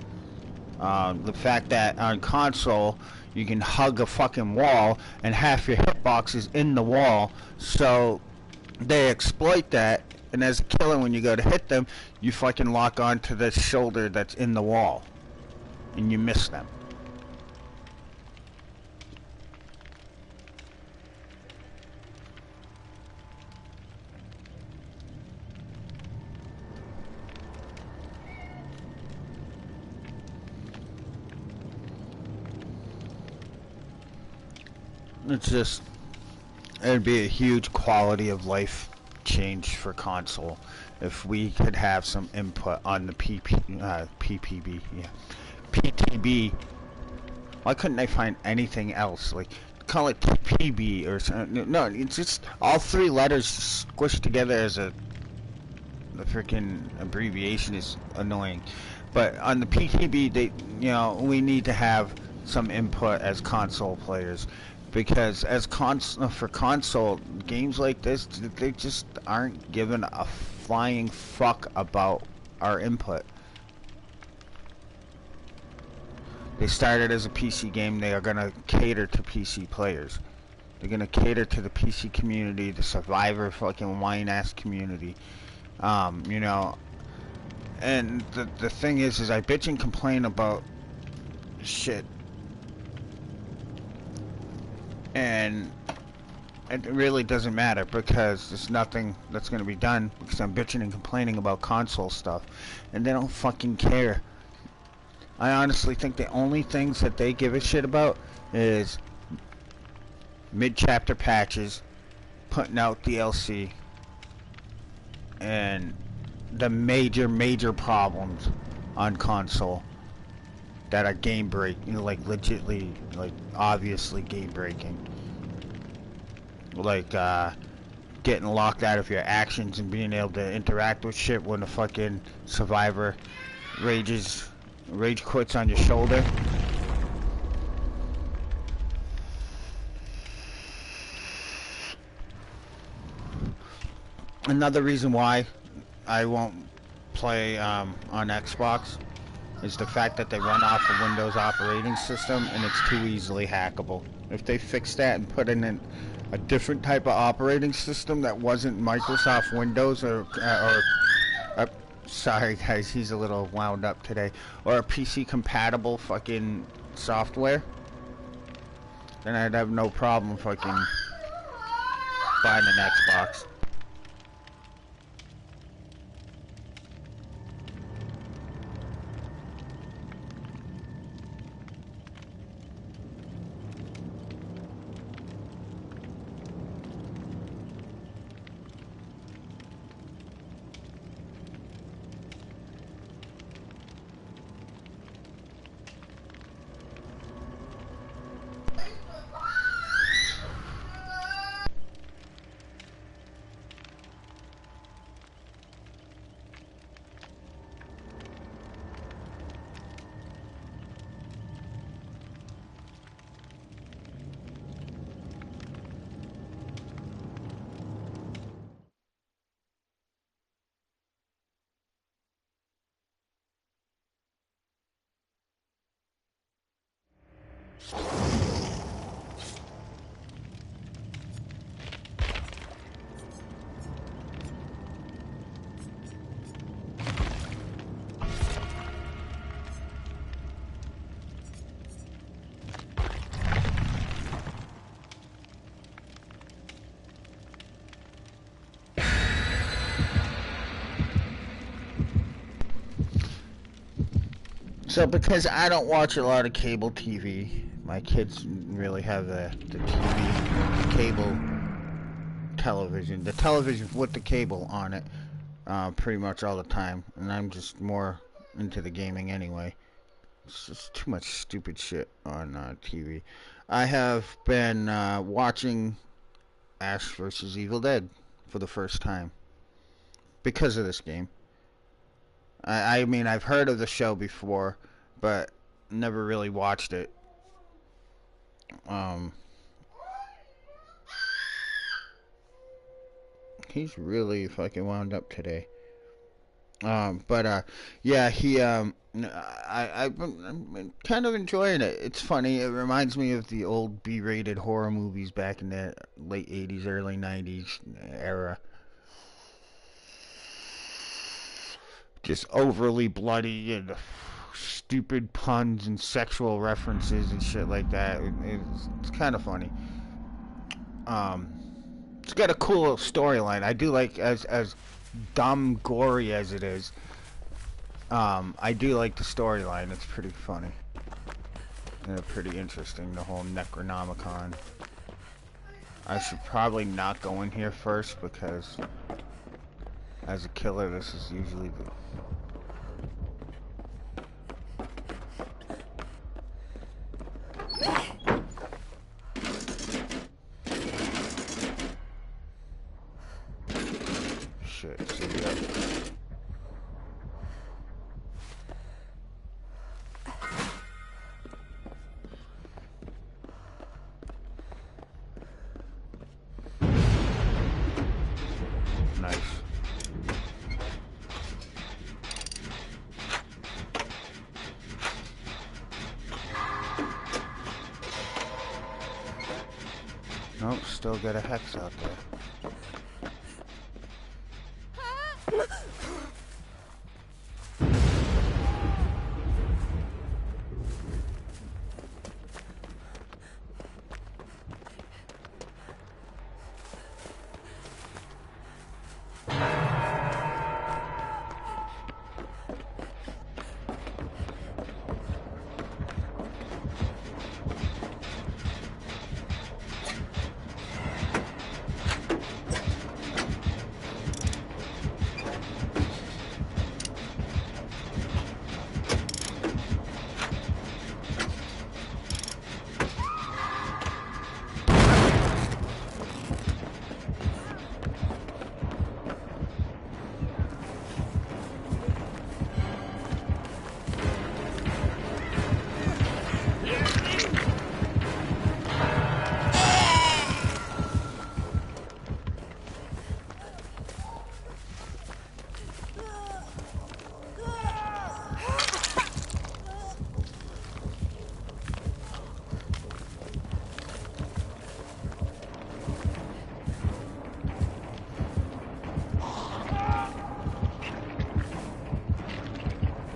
The fact that on console you can hug a fucking wall and half your hitbox is in the wall, so they exploit that, and as a killer when you go to hit them, you fucking lock onto the shoulder that's in the wall and you miss them. It's just, it'd be a huge quality of life change for console if we could have some input on the PPB, yeah, PTB. Why couldn't I find anything else? Like, call it PB or something. No, it's just all three letters squished together as the freaking abbreviation is annoying. But on the PTB, we need to have some input as console players, because as for console games like this, they just aren't giving a flying fuck about our input. They started as a PC game. They are gonna cater to PC players. They're gonna cater to the PC community, the Survivor fucking whine ass community. You know, and the thing is I bitch and complain about shit, and it really doesn't matter because there's nothing that's gonna be done because I'm bitching and complaining about console stuff, and they don't fucking care. I honestly think the only things that they give a shit about is mid-chapter patches, putting out DLC, and the major problems on console that are game breaking, like legitly, like obviously game breaking, like getting locked out of your actions and being able to interact with shit when a fucking survivor rage quits on your shoulder. Another reason why I won't play on Xbox is the fact that they run off a Windows operating system and it's too easily hackable. If they fix that and put in a different type of operating system that wasn't Microsoft Windows or sorry guys, he's a little wound up today, or a PC compatible fucking software, then I'd have no problem fucking buying an Xbox. So because I don't watch a lot of cable TV, my kids really have the cable television, the television with the cable on it, pretty much all the time, and I'm just more into the gaming anyway. It's just too much stupid shit on TV. I have been watching Ash vs. Evil Dead for the first time because of this game. I mean, I've heard of the show before, but never really watched it. He's really fucking wound up today. Yeah, I'm kind of enjoying it. It's funny. It reminds me of the old B-rated horror movies back in the late 80s, early 90s era. Just overly bloody and stupid puns and sexual references and shit like that. It's kind of funny. It's got a cool storyline. I do like, as dumb gory as it is. I do like the storyline. It's pretty funny and pretty interesting. The whole Necronomicon. I should probably not go in here first because as a killer this is usually the... Shit, see ya. Nice. Nope, still got a hex out there.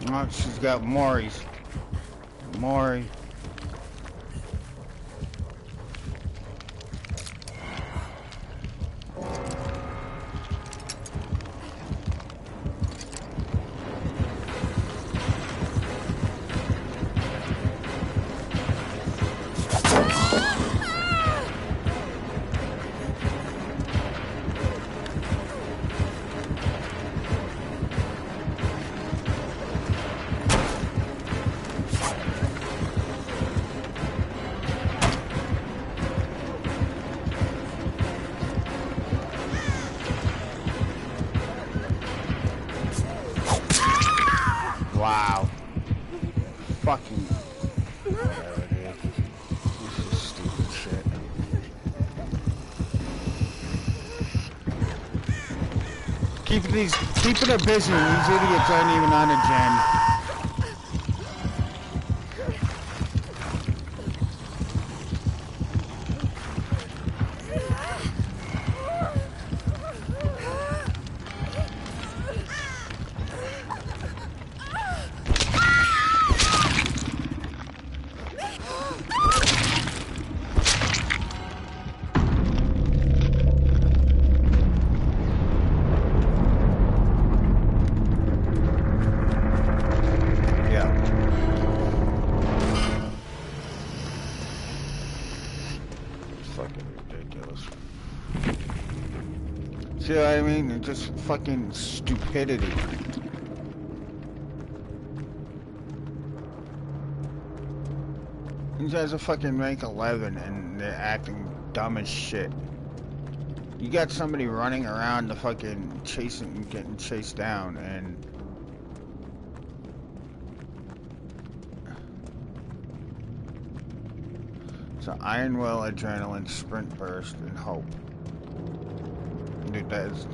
Oh, she's got Maury's. Maury. Wow. Fucking... whatever it is. This is stupid shit. Keeping her busy. These idiots aren't even on a gen. See what I mean? It's just fucking stupidity. These guys are fucking rank 11 and they're acting dumb as shit. You got somebody running around the fucking chasing, getting chased down, and so Iron Will, Adrenaline, Sprint Burst, and Hope. Dude, that is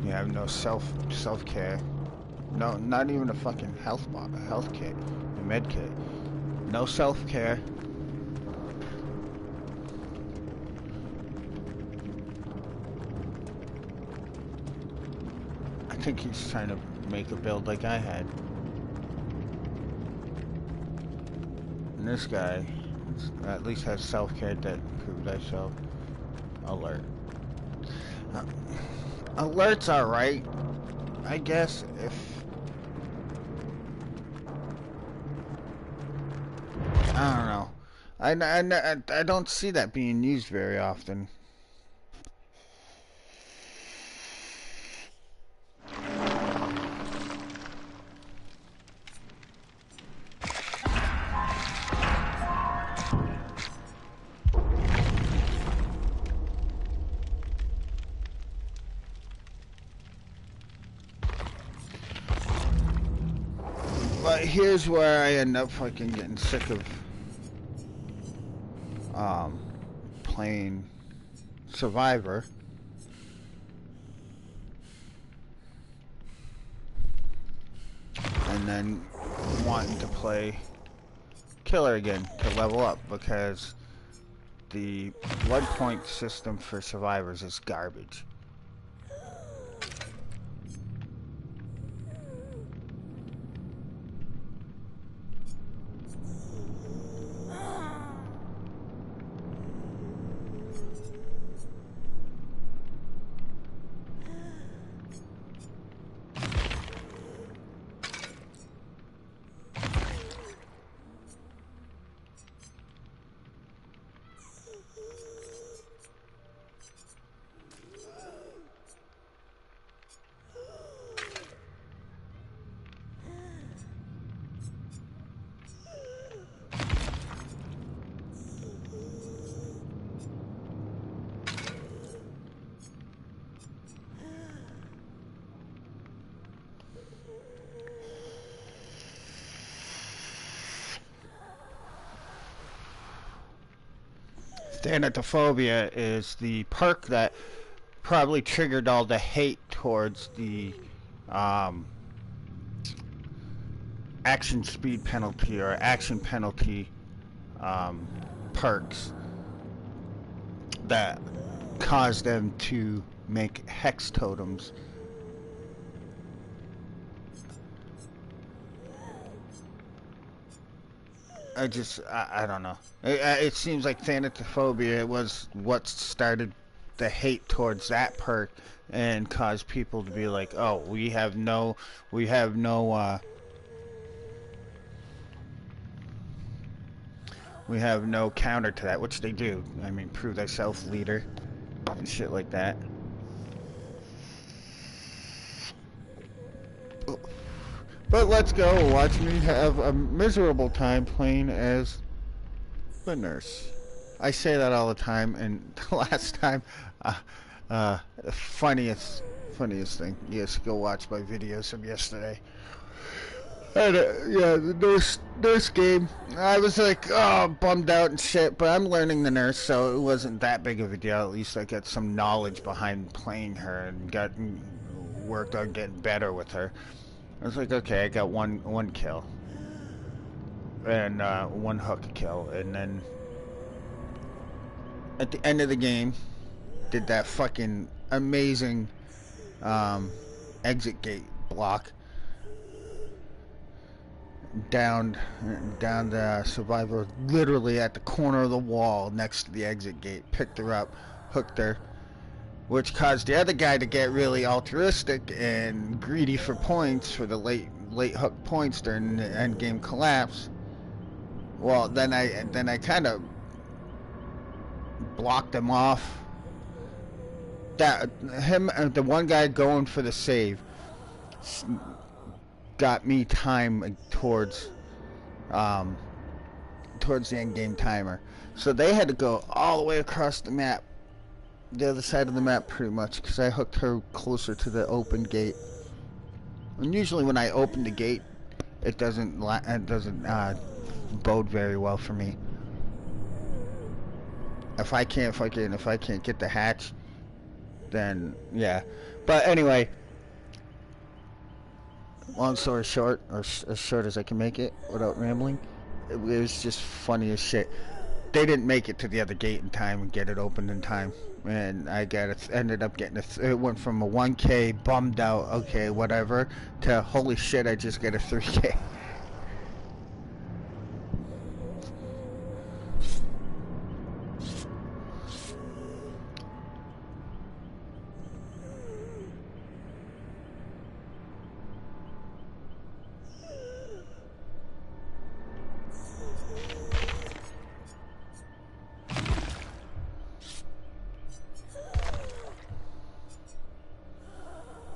you have no self-care. No, not even a fucking health kit, a med kit. No self-care. I think he's trying to make a build like I had. And this guy at least has self-care that proved thyself alert. Uh, Alerts are right, I guess. If I don't know, I don't see that being used very often. But here's where I end up fucking getting sick of playing Survivor. And then wanting to play Killer again to level up, because the blood point system for survivors is garbage. Thanatophobia is the perk that probably triggered all the hate towards the action speed penalty or action penalty perks that caused them to make hex totems. I don't know. It seems like Thanatophobia was what started the hate towards that perk and caused people to be like, oh, we have no counter to that, which they do. I mean, prove thyself, leader, and shit like that. But let's go watch me have a miserable time playing as the nurse. I say that all the time, and the last time, funniest thing. Yes, go watch my videos from yesterday. And, yeah, the nurse game. I was like, oh, bummed out and shit, but I'm learning the nurse, so it wasn't that big of a deal. At least I got some knowledge behind playing her and worked on getting better with her. I was like, okay, I got one kill and one hook kill, and then at the end of the game, did that fucking amazing exit gate block down the survivor, literally at the corner of the wall next to the exit gate. Picked her up, hooked her, which caused the other guy to get really altruistic and greedy for points for the late hook points during the end game collapse. Well, then I kind of blocked him off. The one guy going for the save got me time towards the end game timer. So they had to go all the way across the map, the other side of the map pretty much, because I hooked her closer to the open gate. And usually when I open the gate, it doesn't bode very well for me. If I can't get the hatch, then yeah. But anyway, long story short, or as short as I can make it without rambling, it was just funny as shit. They didn't make it to the other gate in time and get it opened in time, and I ended up getting it went from a 1K bummed out, okay, whatever, to holy shit, I just get a 3K.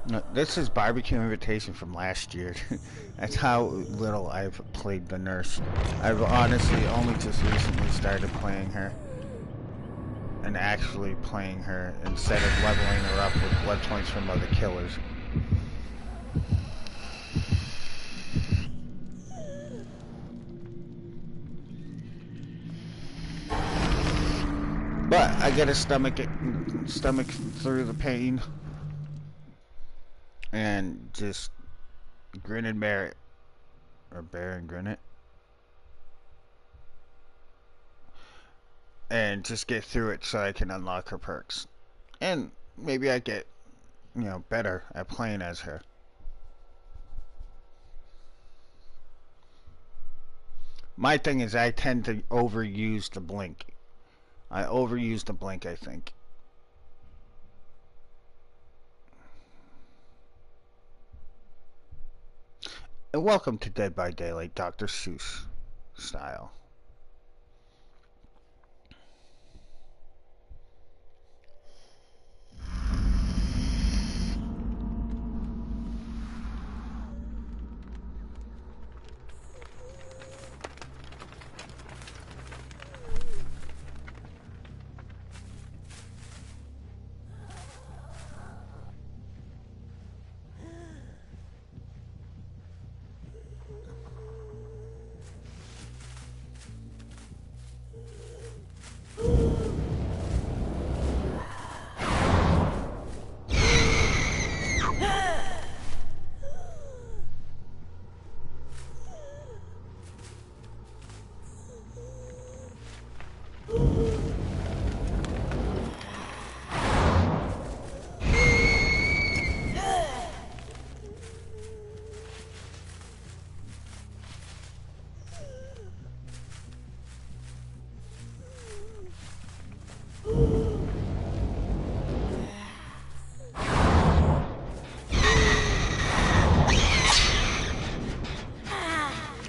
No, this is Barbecue Invitation from last year. That's how little I've played the nurse. I've honestly only just recently started playing her. And actually playing her instead of leveling her up with blood points from other killers. But I gotta stomach through the pain and just grin and bear it. Or bear and grin it. And just get through it so I can unlock her perks. And maybe I get, you know, better at playing as her. My thing is I tend to overuse the blink. I overuse the blink, I think. And welcome to Dead by Daylight, Dr. Seuss style.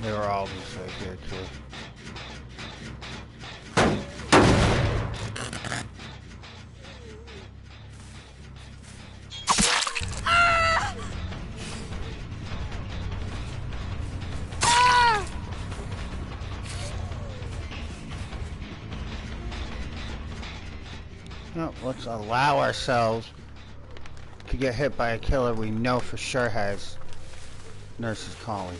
They were all just like here too. No, let's allow ourselves to get hit by a killer we know for sure has nurses calling.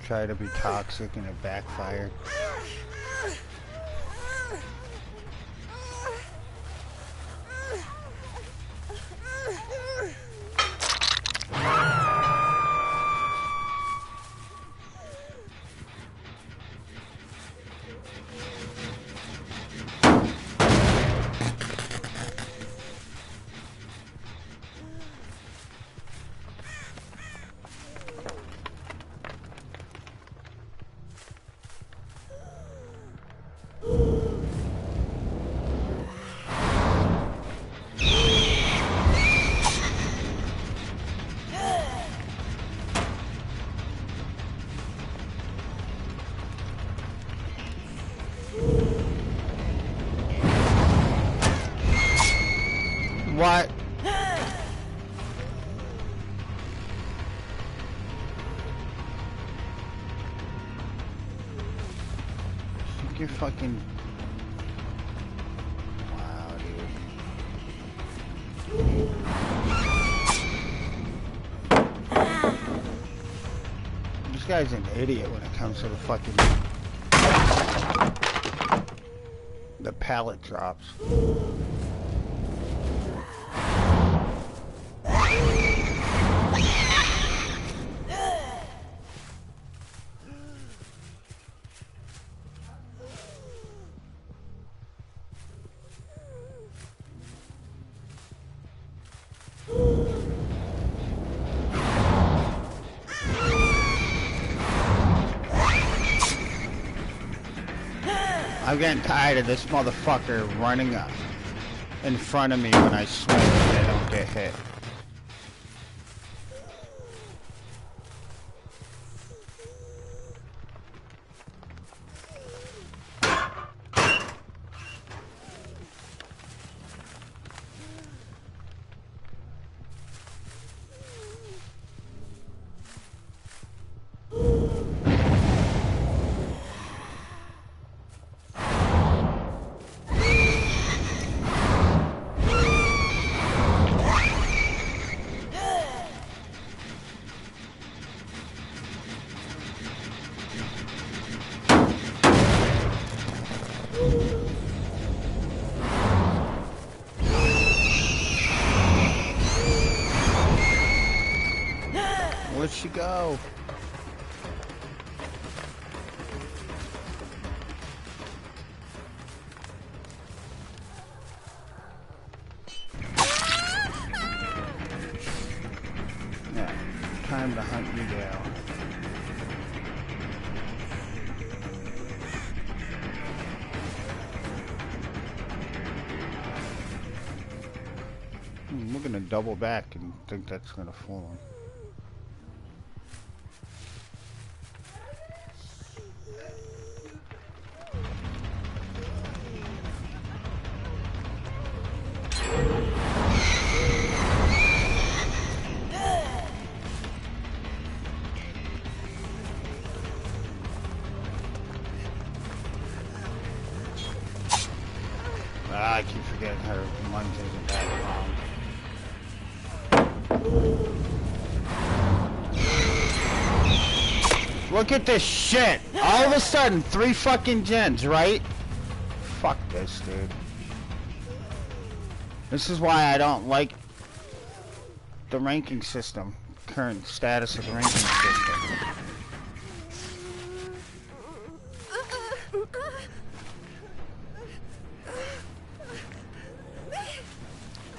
Try to be toxic and it backfired. What? You're fucking... Wow, dude. This guy's an idiot when it comes to the fucking... The pallet drops. I'm getting tired of this motherfucker running up. in front of me when I swing and they don't get hit. Where'd she go? Yeah, time to hunt you down. We're gonna double back and think that's gonna fool him. I keep forgetting her lunge isn't that long. Look at this shit! All of a sudden, 3 fucking gens, right? Fuck this, dude. This is why I don't like the ranking system. Current status of the ranking system.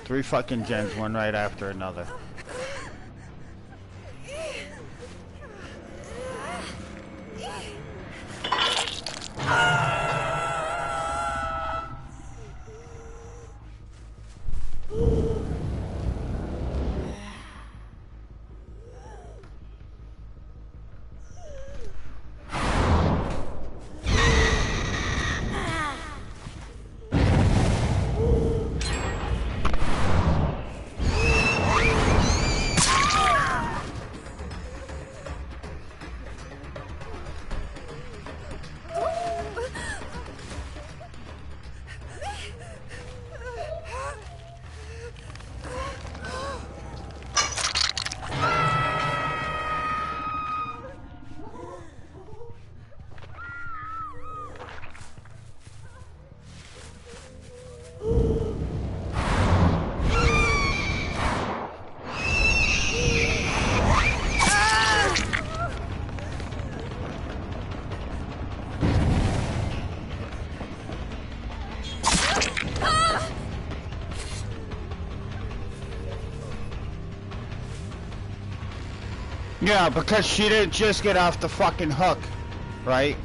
3 fucking gens, one right after another. Yeah, because she didn't just get off the fucking hook, right?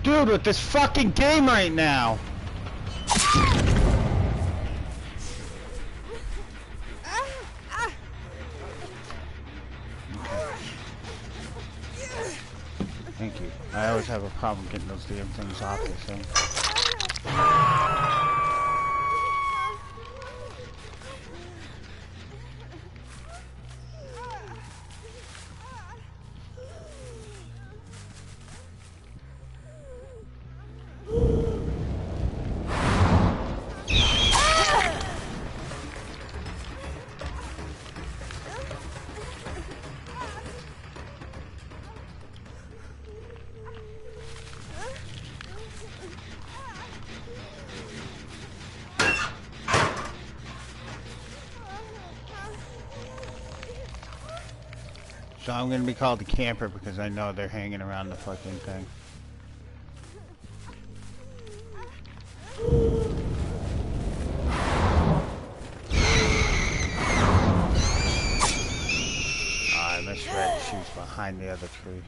Dude, with this fucking game right now. I always have a problem getting those damn things off this thing. So I'm gonna be called the camper because I know they're hanging around the fucking thing. Oh, I misread she was behind the other tree.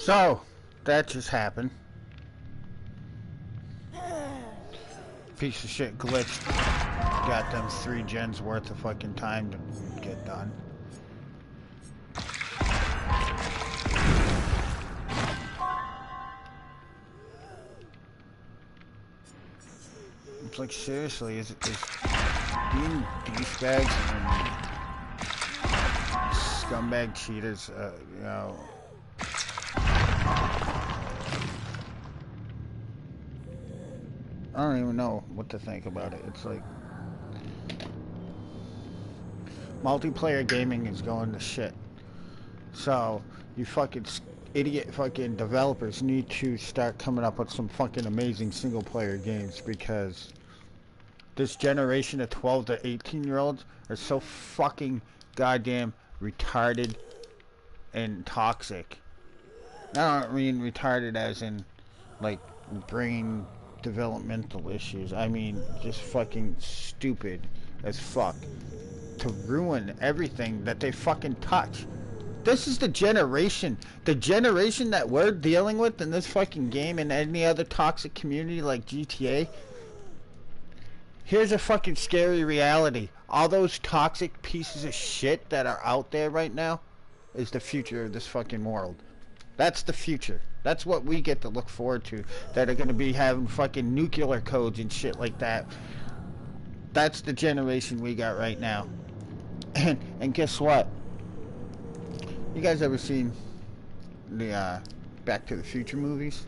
So, that just happened. Piece of shit glitched. Got them 3 gens worth of fucking time to get done. It's like, seriously, is being douchebags and scumbag cheaters, you know, I don't even know what to think about it. It's like multiplayer gaming is going to shit. So you fucking idiot fucking developers need to start coming up with some fucking amazing single player games, because this generation of 12 to 18-year-olds are so fucking goddamn retarded and toxic. I don't mean retarded as in like brain developmental issues. I mean just fucking stupid as fuck to ruin everything that they fucking touch. This is the generation that we're dealing with in this fucking game and any other toxic community like GTA. Here's a fucking scary reality. All those toxic pieces of shit that are out there right now is the future of this fucking world. That's the future. That's what we get to look forward to. That are going to be having fucking nuclear codes and shit like that. That's the generation we got right now. And guess what? You guys ever seen the Back to the Future movies?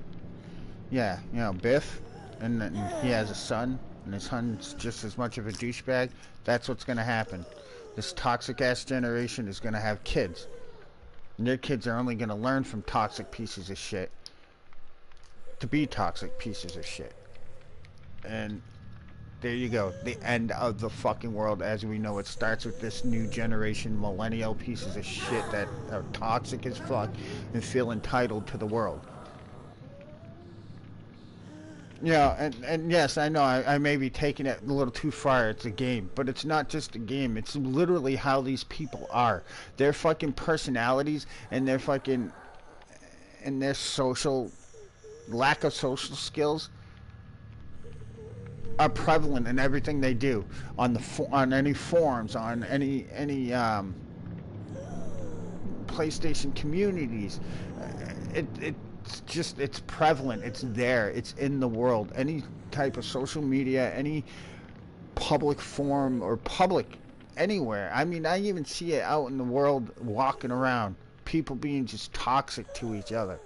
Yeah, you know, Biff, and he has a son, and his son's just as much of a douchebag. That's what's going to happen. This toxic-ass generation is going to have kids. And their kids are only going to learn from toxic pieces of shit to be toxic pieces of shit. And there you go. The end of the fucking world as we know it starts with this new generation millennial pieces of shit that are toxic as fuck and feel entitled to the world. Yeah, and yes, I know I may be taking it a little too far. It's a game, but it's not just a game. It's literally how these people are. Their fucking personalities and their fucking and their social lack of social skills are prevalent in everything they do on on any forums, on any PlayStation communities. It's prevalent. It's there. It's in the world. Any type of social media, any public forum or public anywhere. I mean, I even see it out in the world walking around. People being just toxic to each other.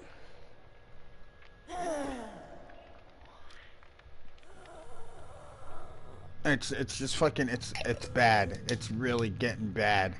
It's just fucking it's bad. It's really getting bad.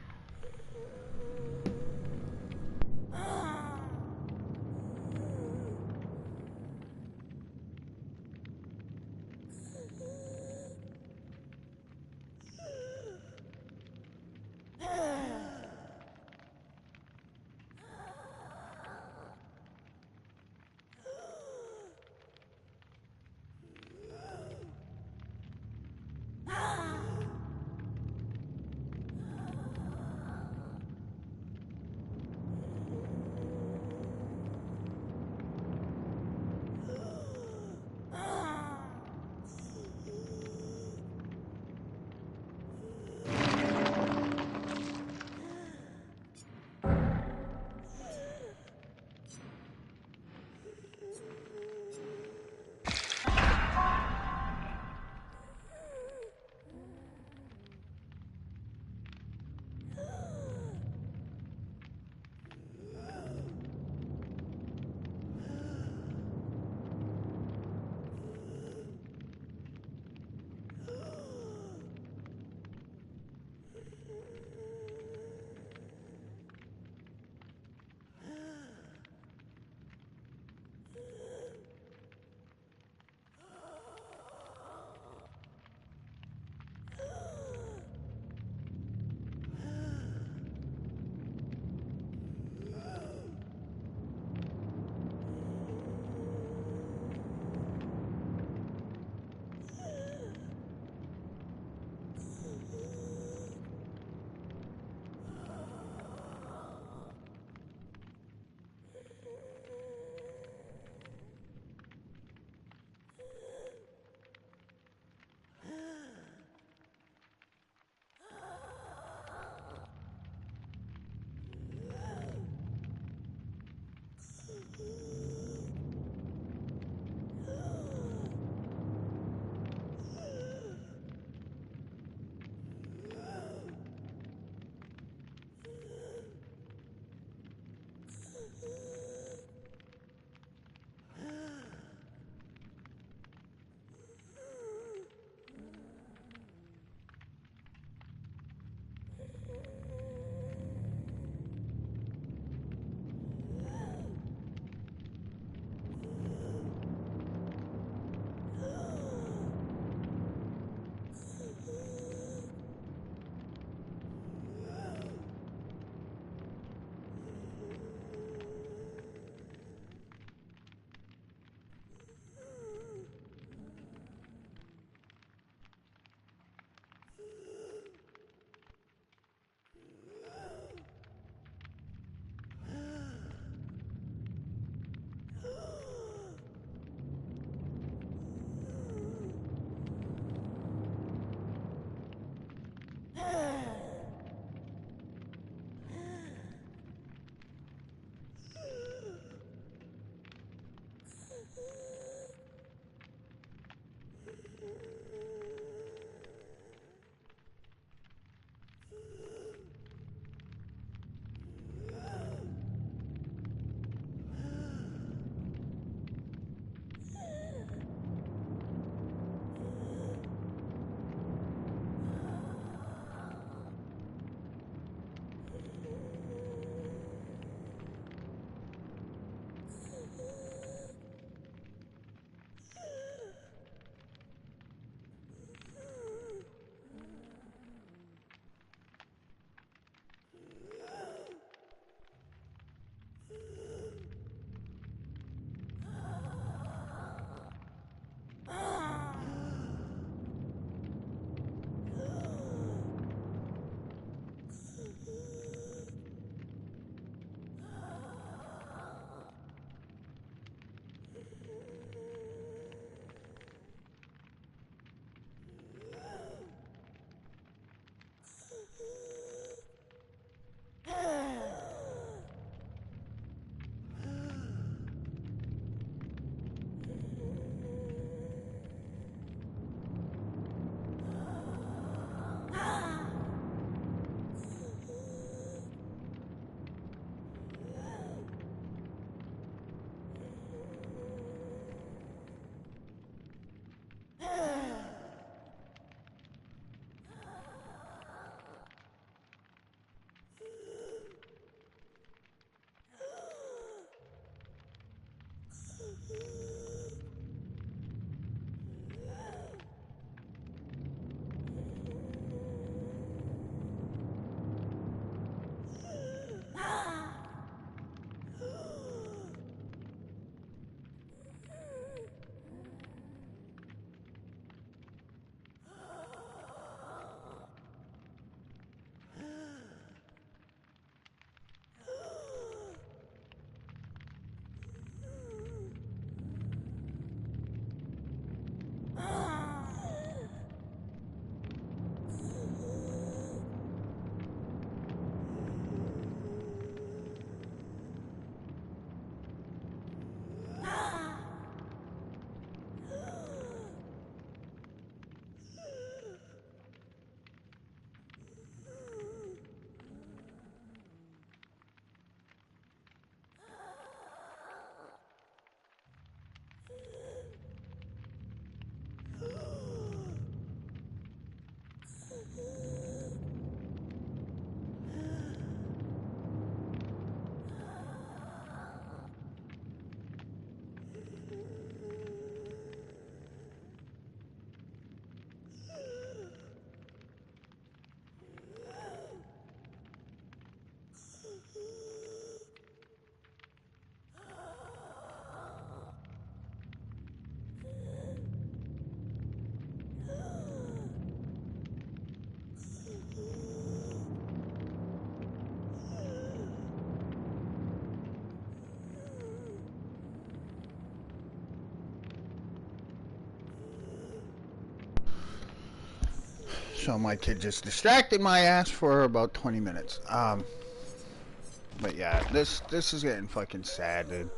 So my kid just distracted my ass for about 20 minutes. But yeah, this is getting fucking sad, dude.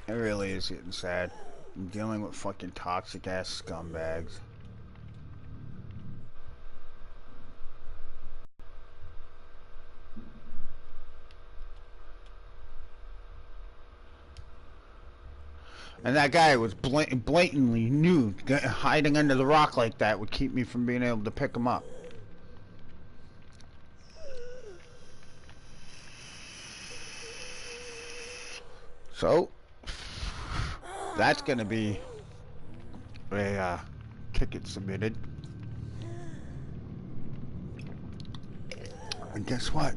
It really is getting sad. I'm dealing with fucking toxic ass scumbags. And that guy was blatantly nude. Hiding under the rock like that would keep me from being able to pick him up. So, that's gonna be a ticket submitted. And guess what?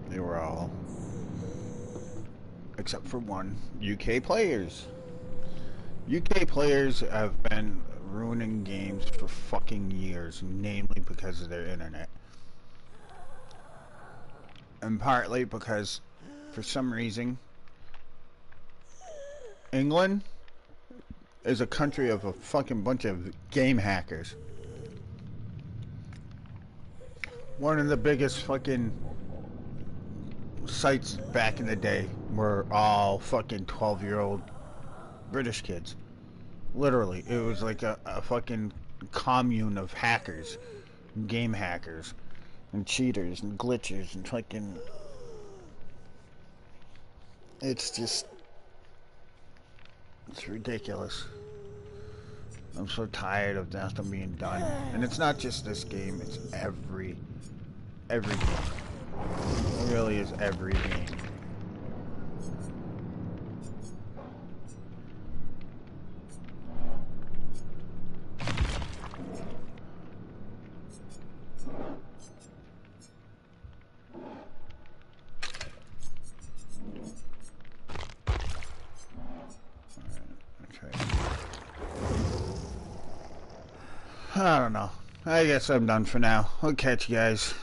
They were all, except for one, UK players. UK players have been ruining games for fucking years, namely because of their internet. And partly because, for some reason, England is a country of a fucking bunch of game hackers. One of the biggest fucking sites back in the day were all fucking 12-year-old British kids. Literally, it was like a fucking commune of hackers, game hackers, and cheaters, and glitchers, and fucking... It's just... It's ridiculous. I'm so tired of nothing being done. And it's not just this game, it's every game. It really is every game. I don't know. I guess I'm done for now. I'll catch you guys.